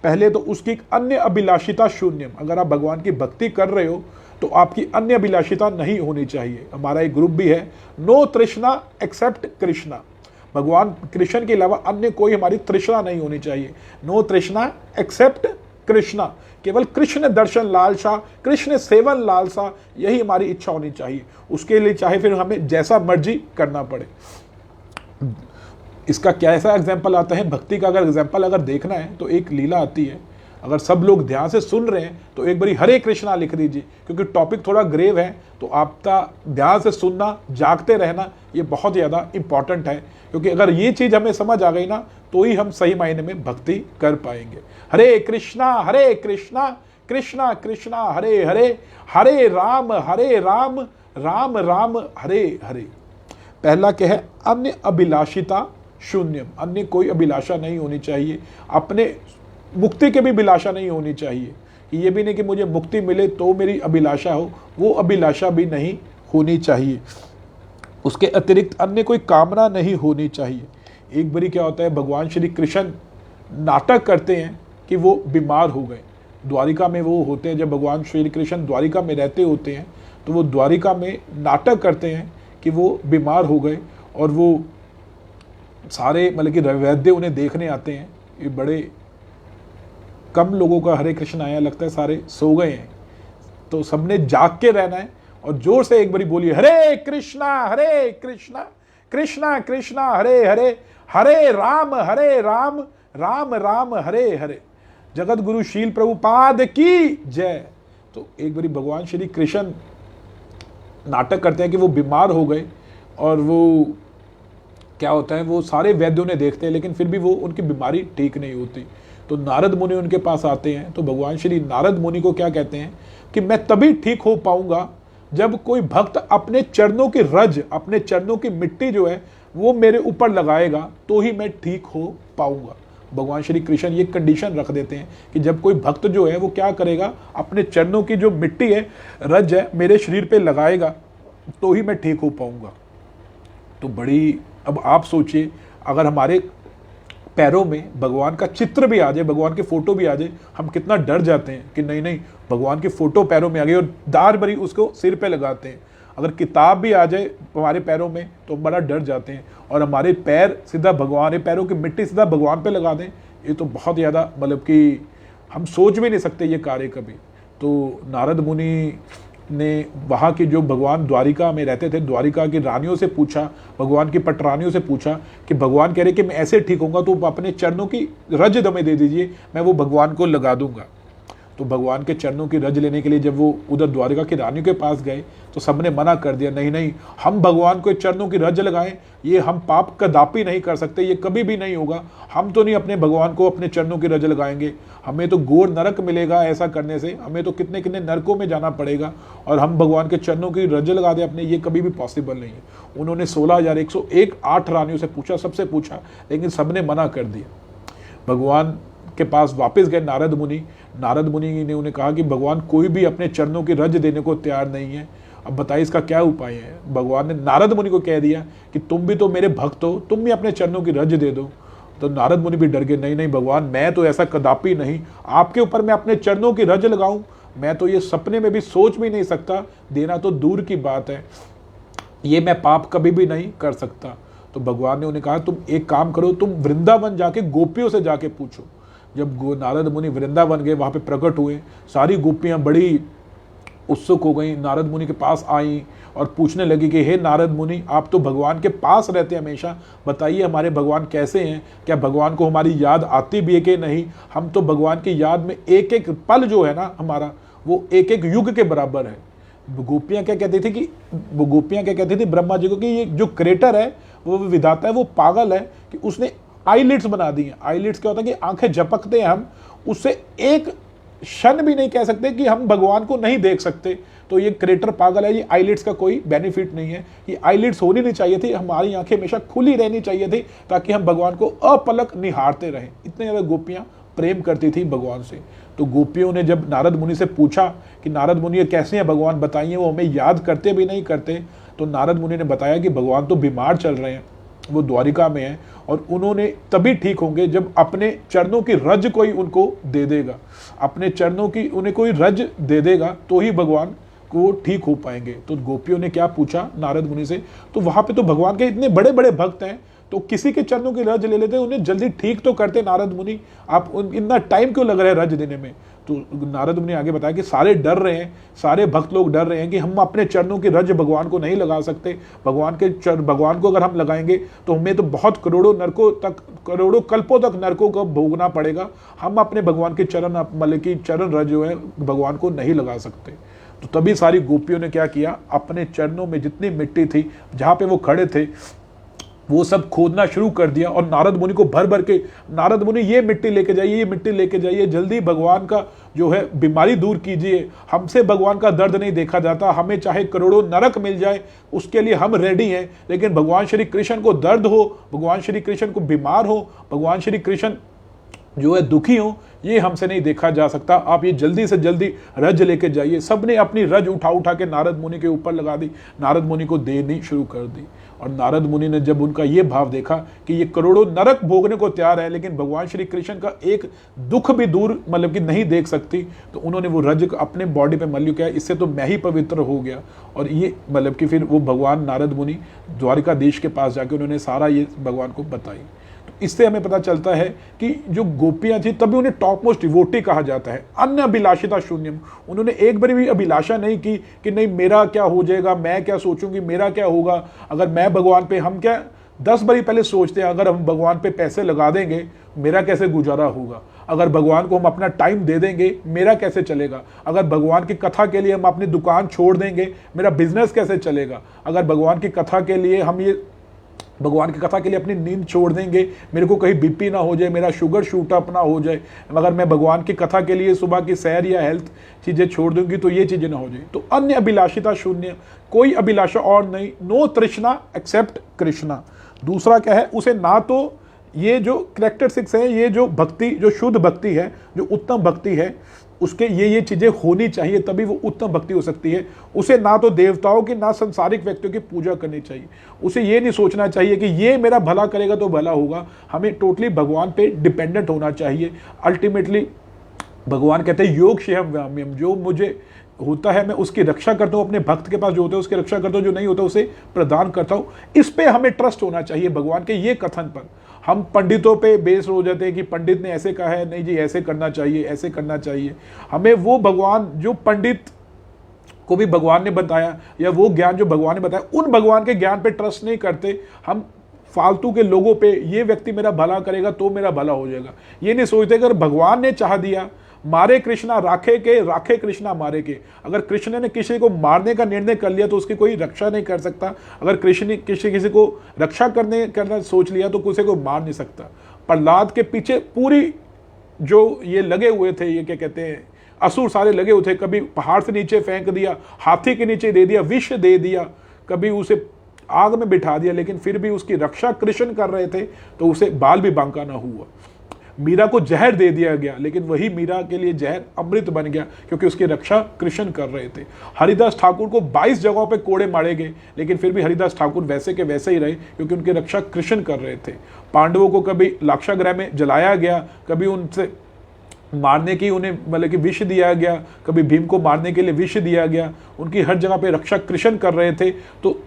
पहले तो उसकी अन्य अभिलाषिता शून्यम, अगर आप भगवान की भक्ति कर रहे हो तो आपकी अन्य अभिलाषिता नहीं होनी चाहिए। हमारा एक ग्रुप भी है, नो तृष्णा एक्सेप्ट कृष्णा, भगवान कृष्ण के अलावा अन्य कोई हमारी तृष्णा नहीं होनी चाहिए। नो तृष्णा एक्सेप्ट कृष्णा, केवल कृष्ण दर्शन लालसा, कृष्ण सेवन लालसा, यही हमारी इच्छा होनी चाहिए। उसके लिए चाहे फिर हमें जैसा मर्जी करना पड़े। इसका क्या ऐसा एग्जाम्पल आता है, भक्ति का अगर एग्जाम्पल अगर देखना है तो एक लीला आती है, अगर सब लोग ध्यान से सुन रहे हैं तो एक बारी हरे कृष्णा लिख दीजिए, क्योंकि टॉपिक थोड़ा ग्रेव है, तो आपका ध्यान से सुनना, जागते रहना, ये बहुत ज़्यादा इंपॉर्टेंट है। क्योंकि अगर ये चीज़ हमें समझ आ गई ना तो ही हम सही मायने में भक्ति कर पाएंगे। हरे कृष्णा कृष्णा कृष्णा हरे हरे, हरे राम राम राम हरे हरे। पहला क्या है, अन्य अभिलाषिता शून्यम, अन्य कोई अभिलाषा नहीं होनी चाहिए, अपने मुक्ति की भी अभिलाषा नहीं होनी चाहिए। ये भी नहीं कि मुझे मुक्ति मिले तो मेरी अभिलाषा हो, वो अभिलाषा भी नहीं होनी चाहिए। उसके अतिरिक्त अन्य कोई कामना नहीं होनी चाहिए। एक बारी क्या होता है, भगवान श्री कृष्ण नाटक करते हैं कि वो बीमार हो गए, द्वारिका में वो होते हैं, जब भगवान श्री कृष्ण द्वारिका में रहते होते हैं तो वो द्वारिका में नाटक करते हैं कि वो बीमार हो गए, और वो सारे मतलब कि वैद्य उन्हें देखने आते हैं। ये बड़े कम लोगों का हरे कृष्ण आया, लगता है सारे सो गए हैं, तो सबने जाग के रहना है और जोर से एक बारी बोलिए हरे कृष्णा कृष्णा कृष्णा हरे हरे, हरे राम राम राम हरे हरे, जगत गुरु शील प्रभुपाद की जय। तो एक बारी भगवान श्री कृष्ण नाटक करते हैं कि वो बीमार हो गए, और वो क्या होता है, वो सारे वैद्यों ने देखते हैं लेकिन फिर भी वो उनकी बीमारी ठीक नहीं होती। तो नारद मुनि उनके पास आते हैं, तो भगवान श्री नारद मुनि को क्या कहते हैं कि मैं तभी ठीक हो पाऊंगा जब कोई भक्त अपने चरणों की रज, अपने चरणों की मिट्टी जो है वो मेरे ऊपर लगाएगा तो ही मैं ठीक हो पाऊंगा। भगवान श्री कृष्ण ये कंडीशन रख देते हैं कि जब कोई भक्त जो है वो क्या करेगा, अपने चरणों की जो मिट्टी है, रज है, मेरे शरीर पे लगाएगा तो ही मैं ठीक हो पाऊंगा। तो बड़ी, अब आप सोचिए अगर हमारे पैरों में भगवान का चित्र भी आ जाए, भगवान की फोटो भी आ जाए, हम कितना डर जाते हैं कि नहीं नहीं भगवान की फोटो पैरों में आ गई, और दार भरी उसको सिर पे लगाते हैं। अगर किताब भी आ जाए हमारे पैरों में तो बड़ा डर जाते हैं, और हमारे पैर सीधा भगवान, पैरों की मिट्टी सीधा भगवान पे लगा दें, ये तो बहुत ज़्यादा मतलब कि हम सोच भी नहीं सकते ये कार्य कभी। तो नारद मुनि ने वहाँ की जो भगवान द्वारिका में रहते थे, द्वारिका की रानियों से पूछा, भगवान की पटरानियों से पूछा कि भगवान कह रहे कि मैं ऐसे ठीक होऊंगा तो अपने चरणों की रज हमें दे दीजिए, मैं वो भगवान को लगा दूंगा। तो भगवान के चरणों की रज लेने के लिए जब वो उधर द्वारिका की रानियों के पास गए तो सबने मना कर दिया, नहीं नहीं हम भगवान को चरणों की रज लगाएं, ये हम पाप कदापि नहीं कर सकते, ये कभी भी नहीं होगा, हम तो नहीं अपने भगवान को अपने चरणों की रज लगाएंगे, हमें तो घोर नरक मिलेगा ऐसा करने से, हमें तो कितने कितने नरकों में जाना पड़ेगा, और हम भगवान के चरणों की रज लगा दें अपने, ये कभी भी पॉसिबल नहीं है। उन्होंने 16,108 रानियों से पूछा, सबसे पूछा, लेकिन सबने मना कर दिया। भगवान के पास वापस गए नारद मुनि, नारद मुनि ने उन्हें कहा कि भगवान कोई भी अपने चरणों की रज देने को तैयार नहीं है, अब बताइए इसका क्या उपाय है। भगवान ने नारद मुनि को कह दिया कि तुम भी तो मेरे भक्त हो, तुम भी अपने चरणों की रज दे दो। तो नारद मुनि भी डर गए, नहीं नहीं भगवान मैं तो ऐसा कदापि नहीं, आपके ऊपर मैं अपने चरणों की रज लगाऊं, मैं तो ये सपने में भी सोच भी नहीं सकता, देना तो दूर की बात है, ये मैं पाप कभी भी नहीं कर सकता। तो भगवान ने उन्हें कहा तुम एक काम करो, तुम वृंदावन जाके गोपियों से जाके पूछो। जब नारद मुनि वृंदावन गए, वहाँ पे प्रकट हुए, सारी गोपियाँ बड़ी उत्सुक हो गई, नारद मुनि के पास आई और पूछने लगी कि हे नारद मुनि आप तो भगवान के पास रहते हैं हमेशा, बताइए हमारे भगवान कैसे हैं, क्या भगवान को हमारी याद आती भी है कि नहीं, हम तो भगवान की याद में एक एक पल जो है ना हमारा, वो एक एक युग के बराबर है। गोपियाँ क्या कहती थी कि गोपियाँ क्या कहती थी ब्रह्मा जी को कि ये जो क्रिएटर है, वो विधाता है, वो पागल है कि उसने आईलिड्स बना दी हैं। आईलिड्स क्या होता है कि आंखें झपकते हैं हम, उससे एक क्षण भी नहीं कह सकते कि हम भगवान को नहीं देख सकते, तो ये क्रिएटर पागल है, ये आईलिड्स का कोई बेनिफिट नहीं है, ये आईलिड्स होनी नहीं चाहिए थी, हमारी आंखें हमेशा खुली रहनी चाहिए थी ताकि हम भगवान को अपलक निहारते रहें। इतने ज़्यादा गोपियाँ प्रेम करती थी भगवान से। तो गोपियों ने जब नारद मुनि से पूछा कि नारद मुनि ये कैसे हैं भगवान, बताइए, वो हमें याद करते भी नहीं करते, तो नारद मुनि ने बताया कि भगवान तो बीमार चल रहे हैं, वो द्वारिका में है, और उन्होंने तभी ठीक होंगे जब अपने चरणों की रज कोई उनको दे देगा, अपने चरणों की उन्हें कोई रज दे देगा तो ही भगवान को ठीक हो पाएंगे। तो गोपियों ने क्या पूछा नारद मुनि से, तो वहां पे तो भगवान के इतने बड़े बड़े भक्त हैं, तो किसी के चरणों की रज ले लेते, उन्हें जल्दी ठीक तो करते नारद मुनि, आप इतना टाइम क्यों लग रहा है रज देने में। तो नारद मुनि आगे बताया कि सारे डर रहे हैं, सारे भक्त लोग डर रहे हैं कि हम अपने चरणों की रज भगवान को नहीं लगा सकते, भगवान को अगर हम लगाएंगे तो हमें तो बहुत करोड़ों कल्पों तक नरकों को भोगना पड़ेगा, हम अपने भगवान के चरण मतलब की चरण रज जो है भगवान को नहीं लगा सकते। तो तभी सारी गोपियों ने क्या किया, अपने चरणों में जितनी मिट्टी थी जहाँ पे वो खड़े थे वो सब खोदना शुरू कर दिया, और नारद मुनि को भर भर के, नारद मुनि ये मिट्टी लेके जाइए, ये मिट्टी लेके जाइए, जल्दी भगवान का जो है बीमारी दूर कीजिए, हमसे भगवान का दर्द नहीं देखा जाता, हमें चाहे करोड़ों नरक मिल जाए उसके लिए हम रेडी हैं, लेकिन भगवान श्री कृष्ण को दर्द हो, भगवान श्री कृष्ण को बीमार हो, भगवान श्री कृष्ण जो है दुखी हूं, ये हमसे नहीं देखा जा सकता। आप ये जल्दी से जल्दी रज लेके जाइए। सबने अपनी रज उठा उठा के नारद मुनि के ऊपर लगा दी, नारद मुनि को देनी शुरू कर दी। और नारद मुनि ने जब उनका ये भाव देखा कि ये करोड़ों नरक भोगने को तैयार है, लेकिन भगवान श्री कृष्ण का एक दुख भी दूर मतलब कि नहीं देख सकती, तो उन्होंने वो रज अपने बॉडी पे मल्यू किया, इससे तो मैं ही पवित्र हो गया। और ये मतलब कि फिर वो भगवान नारद मुनि द्वारिकाधीश के पास जाके उन्होंने सारा ये भगवान को बताई। इससे हमें पता चलता है कि जो गोपियां थी तभी उन्हें टॉप मोस्ट डिवोटी कहा जाता है। अन्य अभिलाषिता शून्यम, उन्होंने एक बार भी अभिलाषा नहीं की कि नहीं मेरा क्या हो जाएगा, मैं क्या सोचूंगी, मेरा क्या होगा अगर मैं भगवान पे, हम क्या 10 बारी पहले सोचते हैं अगर हम भगवान पे पैसे लगा देंगे मेरा कैसे गुजारा होगा, अगर भगवान को हम अपना टाइम दे देंगे मेरा कैसे चलेगा, अगर भगवान की कथा के लिए हम अपनी दुकान छोड़ देंगे मेरा बिजनेस कैसे चलेगा, अगर भगवान की कथा के लिए हम ये भगवान की कथा के लिए अपनी नींद छोड़ देंगे, मेरे को कहीं बीपी ना हो जाए, मेरा शुगर शूट अप ना हो जाए, अगर मैं भगवान की कथा के लिए सुबह की सैर या हेल्थ चीज़ें छोड़ दूंगी तो ये चीज़ें ना हो जाए। तो अन्य अभिलाषिता शून्य, कोई अभिलाषा और नहीं, नो तृष्णा एक्सेप्ट कृष्णा। दूसरा क्या है, उसे ना तो ये जो कैरेक्टरिस्टिक्स है, ये जो भक्ति, जो शुद्ध भक्ति है, जो उत्तम भक्ति है, उसके ये चीज़ें होनी चाहिए तभी वो उत्तम भक्ति हो सकती है। उसे ना तो देवताओं की ना संसारिक व्यक्तियों की पूजा करनी चाहिए। उसे ये नहीं सोचना चाहिए कि ये मेरा भला करेगा तो भला होगा। हमें टोटली भगवान पे डिपेंडेंट होना चाहिए। अल्टीमेटली भगवान कहते हैं योग शेहम व्याम्यम, जो मुझे होता है मैं उसकी रक्षा करता हूँ, अपने भक्त के पास जो होता है उसकी रक्षा करता हूँ, जो नहीं होता उसे प्रदान करता हूँ। इस पे हमें ट्रस्ट होना चाहिए भगवान के ये कथन पर। हम पंडितों पे बेस हो जाते हैं कि पंडित ने ऐसे कहा है, नहीं जी ऐसे करना चाहिए, ऐसे करना चाहिए। हमें वो भगवान जो पंडित को भी भगवान ने बताया या वो ज्ञान जो भगवान ने बताया, उन भगवान के ज्ञान पे ट्रस्ट नहीं करते। हम फालतू के लोगों पे, ये व्यक्ति मेरा भला करेगा तो मेरा भला हो जाएगा, ये नहीं सोचते। अगर भगवान ने चाह दिया मारे कृष्णा राखे के, राखे कृष्णा मारे के, अगर कृष्ण ने किसी को मारने का निर्णय कर लिया तो उसकी कोई रक्षा नहीं कर सकता। अगर कृष्ण ने किसी को रक्षा करना सोच लिया तो किसी को मार नहीं सकता। प्रहलाद के पीछे पूरी जो ये लगे हुए थे, ये क्या कहते हैं, असुर सारे लगे हुए थे। कभी पहाड़ से नीचे फेंक दिया, हाथी के नीचे दे दिया, विष दे दिया, कभी उसे आग में बिठा दिया, लेकिन फिर भी उसकी रक्षा कृष्ण कर रहे थे तो उसे बाल भी बांका ना हुआ। मीरा को जहर दे दिया गया, लेकिन वही मीरा के लिए जहर अमृत बन गया क्योंकि उसकी रक्षा कृष्ण कर रहे थे। हरिदास ठाकुर को 22 जगहों पे कोड़े मारे गए, लेकिन फिर भी हरिदास ठाकुर वैसे के वैसे ही रहे क्योंकि उनकी रक्षा कृष्ण कर रहे थे। पांडवों को कभी लाक्षागृह में जलाया गया, कभी उनसे मारने की उन्हें मतलब कि विष दिया गया, कभी भीम को मारने के लिए विष दिया गया। उनकी हर जगह पे रक्षा कृष्ण कर रहे थे। तो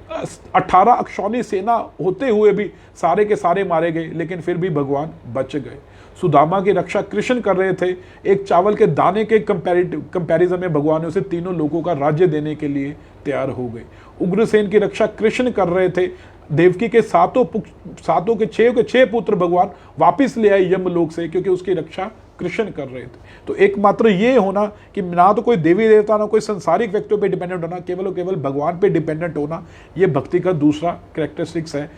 18 अक्षौणी सेना होते हुए भी सारे के सारे मारे गए, लेकिन फिर भी भगवान बच गए। सुदामा की रक्षा कृष्ण कर रहे थे। एक चावल के दाने के कंपैरिजन में भगवान ने उसे तीनों लोगों का राज्य देने के लिए तैयार हो गए। उग्रसेन की रक्षा कृष्ण कर रहे थे। देवकी के सातों के छह पुत्र भगवान वापिस ले आए यमलोक से क्योंकि उसकी रक्षा कृष्ण कर रहे थे। तो एकमात्र ये होना कि ना तो कोई देवी देवता ना कोई संसारिक व्यक्तियों पे डिपेंडेंट होना, केवल और केवल भगवान पे डिपेंडेंट होना, ये भक्ति का दूसरा कैरेक्टरिस्टिक्स है।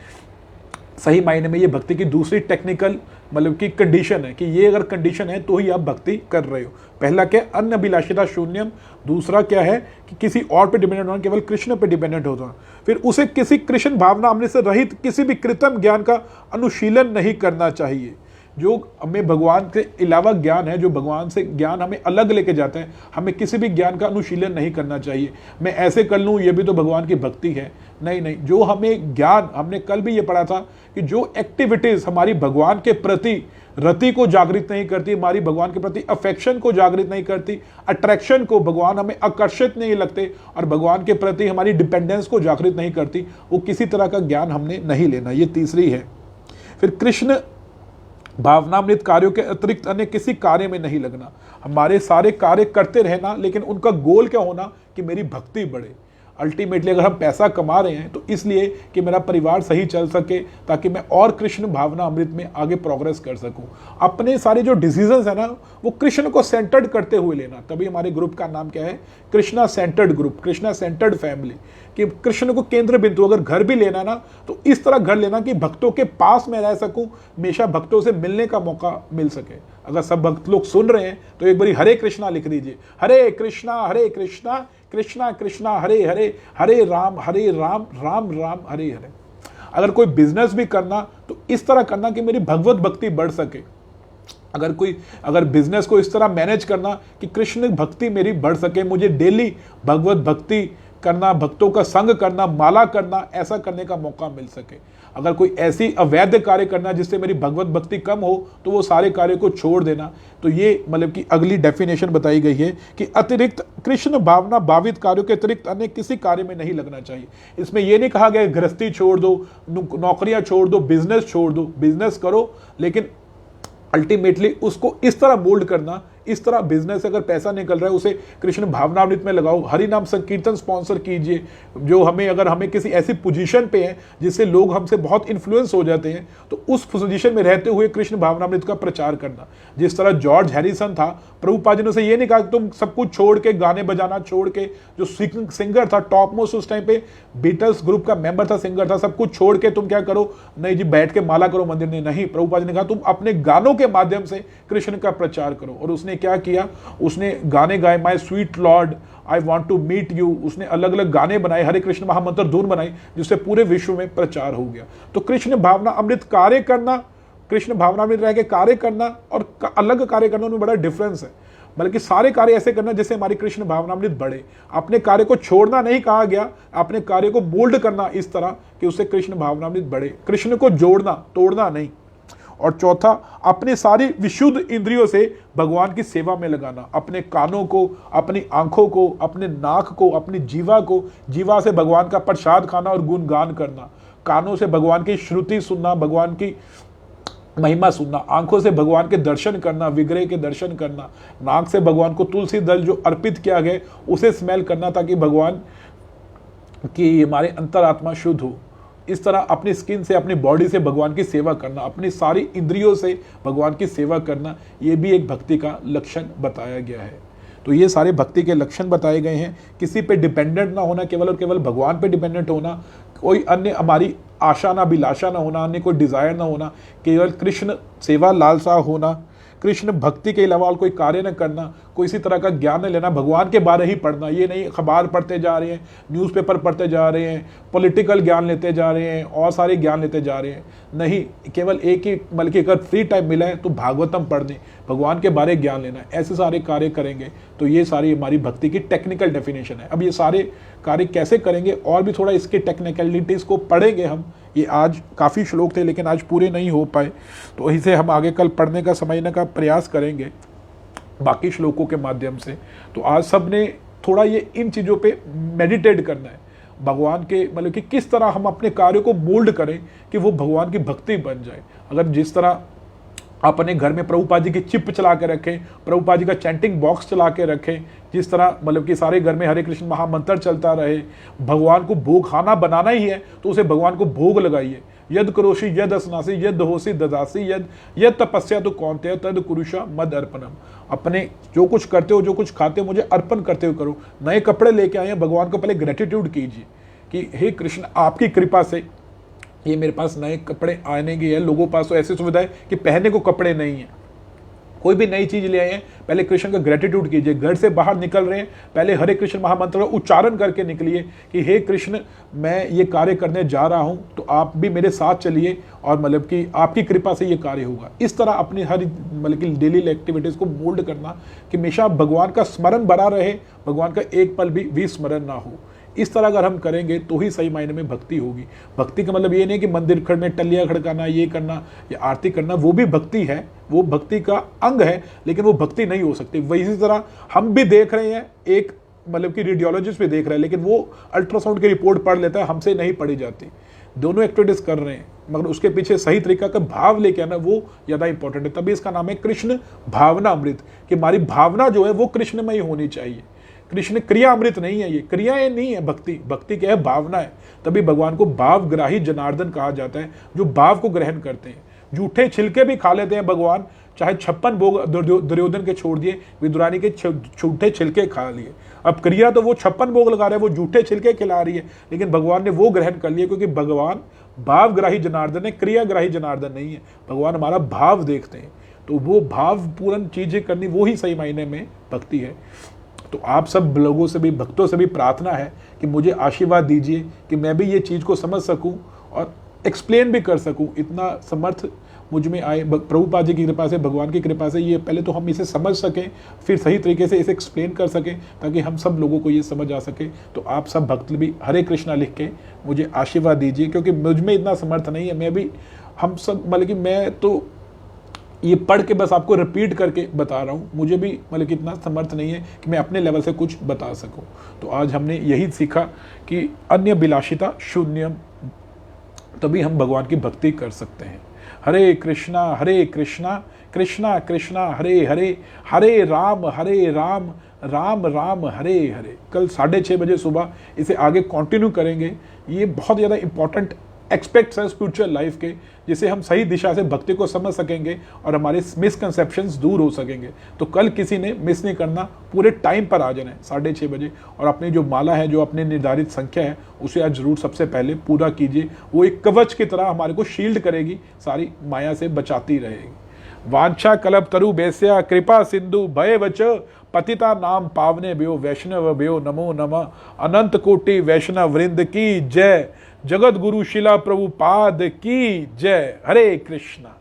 सही मायने में ये भक्ति की दूसरी टेक्निकल मतलब कि कंडीशन है कि ये अगर कंडीशन है तो ही आप भक्ति कर रहे हो। पहला क्या, अन्य अभिलाषिता शून्यम। दूसरा क्या है कि किसी और पे डिपेंडेंट होना, केवल कृष्ण पे डिपेंडेंट होता। फिर उसे किसी कृष्ण भावना अमृत से रहित किसी भी कृत्रिम ज्ञान का अनुशीलन नहीं करना चाहिए। जो हमें भगवान के अलावा ज्ञान है, जो भगवान से ज्ञान हमें अलग लेके जाता है, हमें किसी भी ज्ञान का अनुशीलन नहीं करना चाहिए। मैं ऐसे कर लूँ ये भी तो भगवान की भक्ति है, नहीं। जो हमें ज्ञान, हमने कल भी ये पढ़ा था कि जो एक्टिविटीज हमारी भगवान के प्रति रति को जागृत नहीं करती, हमारी भगवान के प्रति अफेक्शन को जागृत नहीं करती, अट्रैक्शन को, भगवान हमें आकर्षित नहीं लगते और भगवान के प्रति हमारी डिपेंडेंस को जागृत नहीं करती, वो किसी तरह का ज्ञान हमने नहीं लेना। ये तीसरी है। फिर कृष्ण भावनामृत कार्यों के अतिरिक्त अन्य किसी कार्य में नहीं लगना। हमारे सारे कार्य करते रहना, लेकिन उनका गोल क्या होना कि मेरी भक्ति बढ़े। अल्टीमेटली अगर हम पैसा कमा रहे हैं तो इसलिए कि मेरा परिवार सही चल सके, ताकि मैं और कृष्ण भावना अमृत में आगे प्रोग्रेस कर सकूं। अपने सारे जो डिसीजंस है ना वो कृष्ण को सेंटर्ड करते हुए लेना। तभी हमारे ग्रुप का नाम क्या है, Krishna centred group, Krishna centred family, कि कृष्ण को केंद्र बिंदु। अगर घर भी लेना ना तो इस तरह घर लेना कि भक्तों के पास में रह सकूं, हमेशा भक्तों से मिलने का मौका मिल सके। अगर सब भक्त लोग सुन रहे हैं तो एक बारी हरे कृष्णा लिख दीजिए, हरे कृष्णा कृष्णा कृष्णा हरे हरे, हरे राम राम राम हरे हरे। अगर कोई बिजनेस भी करना तो इस तरह करना कि मेरी भगवत भक्ति बढ़ सके। अगर बिजनेस को इस तरह मैनेज करना कि कृष्ण भक्ति मेरी बढ़ सके, मुझे डेली भगवत भक्ति करना, भक्तों का संग करना, माला करना, ऐसा करने का मौका मिल सके। अगर कोई ऐसी अवैध कार्य करना जिससे मेरी भगवत भक्ति कम हो तो वो सारे कार्य को छोड़ देना। तो ये मतलब कि अगली डेफिनेशन बताई गई है कि अतिरिक्त कृष्ण भावना भावित कार्यों के अतिरिक्त अन्य किसी कार्य में नहीं लगना चाहिए। इसमें यह नहीं कहा गया गृहस्थी छोड़ दो, नौकरियां छोड़ दो, बिजनेस छोड़ दो। बिजनेस करो लेकिन अल्टीमेटली उसको इस तरह मोल्ड करना, इस तरह बिजनेस से अगर पैसा निकल रहा है उसे कृष्ण भावनामृत में लगाओ। हरि नाम संकीर्तन स्पॉन्सर कीजिए, जो अगर हमें किसी ऐसी पोजीशन पे है जिससे लोग हमसे बहुत इन्फ्लुएंस हो जाते हैं, तो उस पोजीशन में रहते हुए कृष्ण भावनामृत का प्रचार करना। जिस तरह जॉर्ज हैरिसन था, प्रभुपाद जी ने उसे ये नहीं कहा कि तुम सब कुछ छोड़ के, गाने बजाना छोड़ के, जो सिंगर था टॉप मोस्ट उस टाइम पे, बीटल्स ग्रुप का मेंबर था, सिंगर था, सब कुछ छोड़ के तुम क्या करो, नहीं जी बैठ के माला करो मंदिर में। नहीं, प्रभुपाद जी ने कहा तुम अपने गानों के माध्यम से कृष्ण का प्रचार करो। और उसने क्या किया, उसने गाने गाए, my sweet Lord, I want to meet you. उसने अलग अलग गाने बनाए, हरे कृष्ण महामंत्र धुन बनाई, जिससे पूरे विश्व में प्रचार हो गया। तो कृष्ण भावना अमृत कार्य करना, कृष्ण भावना में रह के कार्य करना और अलग कार्य करना, उनमें बड़ा डिफरेंस है। बल्कि सारे कार्य ऐसे करना जिससे हमारी कृष्ण भावनामृत बढ़े। अपने कार्य को छोड़ना नहीं कहा गया, अपने कार्य को मोल्ड करना इस तरह कि उससे कृष्ण भावनामृत बढ़े। कृष्ण को जोड़ना, तोड़ना नहीं। और चौथा, अपनी सारी विशुद्ध इंद्रियों से भगवान की सेवा में लगाना। अपने कानों को, अपनी आंखों को, अपने नाक को, अपनी जीवा से भगवान का प्रसाद खाना और गुणगान करना। कानों से भगवान की श्रुति सुनना, भगवान की महिमा सुनना। आंखों से भगवान के दर्शन करना, विग्रह के दर्शन करना। नाक से भगवान को तुलसी दल जो अर्पित किया गया उसे स्मेल करना, ताकि भगवान की हमारे अंतरात्मा शुद्ध हो। इस तरह अपनी स्किन से, अपनी बॉडी से भगवान की सेवा करना, अपनी सारी इंद्रियों से भगवान की सेवा करना, ये भी एक भक्ति का लक्षण बताया गया है। तो ये सारे भक्ति के लक्षण बताए गए हैं। किसी पे डिपेंडेंट ना होना, केवल और केवल भगवान पे डिपेंडेंट होना, कोई अन्य हमारी आशा ना, अभिलाषा ना होना, अन्य कोई डिजायर ना होना, केवल कृष्ण सेवा लालसा होना, कृष्ण भक्ति के अलावा और कोई कार्य न करना, कोई इसी तरह का ज्ञान न लेना, भगवान के बारे ही पढ़ना। ये नहीं अखबार पढ़ते जा रहे हैं, न्यूज़पेपर पढ़ते जा रहे हैं, पॉलिटिकल ज्ञान लेते जा रहे हैं और सारे ज्ञान लेते जा रहे हैं। नहीं, केवल एक ही, बल्कि अगर फ्री टाइम मिला है तो भागवतम पढ़ने, भगवान के बारे ज्ञान लेना, ऐसे सारे कार्य करेंगे तो ये सारी हमारी भक्ति की टेक्निकल डेफिनेशन है। अब ये सारे कार्य कैसे करेंगे और भी थोड़ा इसके टेक्निकलिटीज़ को पढ़ेंगे हम। ये आज काफ़ी श्लोक थे लेकिन आज पूरे नहीं हो पाए, तो इसे हम आगे कल पढ़ने का, समझने का प्रयास करेंगे बाकी श्लोकों के माध्यम से। तो आज सब ने थोड़ा ये इन चीज़ों पे मेडिटेट करना है, भगवान के मतलब कि किस तरह हम अपने कार्य को मोल्ड करें कि वो भगवान की भक्ति बन जाए। अगर जिस तरह अपने घर में प्रभुपाद जी की चिप चला के रखें, प्रभुपाद जी का चैंटिंग बॉक्स चला के रखें, जिस तरह मतलब कि सारे घर में हरे कृष्ण महामंत्र चलता रहे, भगवान को भोग खाना बनाना ही है तो उसे भगवान को भोग लगाइए। यद करोषि यद असनासी यद होसी ददासी यद तपस्या तो कौनते तद कुरुषा मद अर्पणम। अपने जो कुछ करते हो, जो कुछ खाते हो, मुझे अर्पण करते हुए करो। नए कपड़े लेके आए हैं, भगवान को पहले ग्रेटिट्यूड कीजिए कि हे कृष्ण, आपकी कृपा से ये मेरे पास नए कपड़े आने की है। लोगों के पास तो ऐसी सुविधा है कि पहनने को कपड़े नहीं है। कोई भी नई चीज ले आए हैं, पहले कृष्ण का ग्रेटिट्यूड कीजिए। घर से बाहर निकल रहे हैं, पहले हरे कृष्ण महामंत्र का उच्चारण करके निकलिए कि हे कृष्ण, मैं ये कार्य करने जा रहा हूं, तो आप भी मेरे साथ चलिए और मतलब कि आपकी कृपा से ये कार्य होगा। इस तरह अपनी हर मतलब कि डेली एक्टिविटीज को मोल्ड करना कि हमेशा भगवान का स्मरण बना रहे, भगवान का एक पल भी विस्मरण ना हो। इस तरह अगर हम करेंगे तो ही सही मायने में भक्ति होगी। भक्ति का मतलब ये नहीं कि मंदिर खड़ने टलियां खड़काना, ये करना या आरती करना, वो भी भक्ति है, वो भक्ति का अंग है, लेकिन वो भक्ति नहीं हो सकती। वही तरह हम भी देख रहे हैं, एक मतलब कि रेडियोलॉजिस्ट भी देख रहे हैं, लेकिन वो अल्ट्रासाउंड की रिपोर्ट पढ़ लेता है, हमसे नहीं पढ़ी जाती। दोनों एक्टिविटीज कर रहे हैं, मगर उसके पीछे सही तरीका का भाव लेके आना वो ज़्यादा इंपॉर्टेंट है। तभी इसका नाम है कृष्ण भावना अमृत, कि हमारी भावना जो है वो कृष्णमय होनी चाहिए। कृष्ण क्रिया अमृत नहीं है, ये क्रियाएं नहीं है भक्ति। भक्ति क्या है? भावना है। तभी भगवान को भावग्राही जनार्दन कहा जाता है, जो भाव को ग्रहण करते हैं। झूठे छिलके भी खा लेते हैं भगवान, चाहे 56 भोग दुर्योधन के छोड़ दिए, विदुरानी के झूठे छिलके खा लिए। अब क्रिया तो वो 56 भोग लगा रहे हैं, वो झूठे छिलके खिला रही है, लेकिन भगवान ने वो ग्रहण कर लिए, क्योंकि भगवान भावग्राही जनार्दन है, क्रियाग्राही जनार्दन नहीं है। भगवान हमारा भाव देखते हैं, तो वो भावपूर्ण चीजें करनी वो ही सही मायने में भक्ति है। तो आप सब लोगों से भी, भक्तों से भी प्रार्थना है कि मुझे आशीर्वाद दीजिए कि मैं भी ये चीज़ को समझ सकूं और एक्सप्लेन भी कर सकूं। इतना समर्थ मुझ में आए, प्रभुपाद जी की कृपा से, भगवान की कृपा से ये पहले तो हम इसे समझ सकें, फिर सही तरीके से इसे एक्सप्लेन कर सकें, ताकि हम सब लोगों को ये समझ आ सके। तो आप सब भक्त भी हरे कृष्णा लिख के मुझे आशीर्वाद दीजिए, क्योंकि मुझ में इतना समर्थ नहीं है। मैं भी, हम सब, मतलब कि मैं तो ये पढ़ के बस आपको रिपीट करके बता रहा हूँ, मुझे भी मतलब कि इतना समर्थ नहीं है कि मैं अपने लेवल से कुछ बता सकूँ। तो आज हमने यही सीखा कि अन्य बिलाशिता शून्यम, तभी हम भगवान की भक्ति कर सकते हैं। हरे कृष्णा कृष्णा कृष्णा हरे हरे, हरे राम राम राम हरे हरे। कल 6:30 बजे सुबह इसे आगे कंटिन्यू करेंगे। ये बहुत ज़्यादा इंपॉर्टेंट एक्सपेक्ट्स है स्पिरिचुअल लाइफ के, जिसे हम सही दिशा से भक्ति को समझ सकेंगे और हमारे मिसकंसेप्शंस दूर हो सकेंगे। तो कल किसी ने मिस नहीं करना, पूरे टाइम पर आ जाना है 6:30 बजे, और अपनी जो माला है, जो अपने निर्धारित संख्या है, उसे आज जरूर सबसे पहले पूरा कीजिए। वो एक कवच की तरह हमारे को शील्ड करेगी, सारी माया से बचाती रहेगी। वांछा कल्प तरु बेस्या कृपा सिंधु भय वच, पतिता नाम पावने भ्यो वैष्णव भ्यो नमो नमः। अनंत कोटि वैष्णव वृंद की जय, जगत गुरु शिला प्रभुपाद की जय। हरे कृष्णा।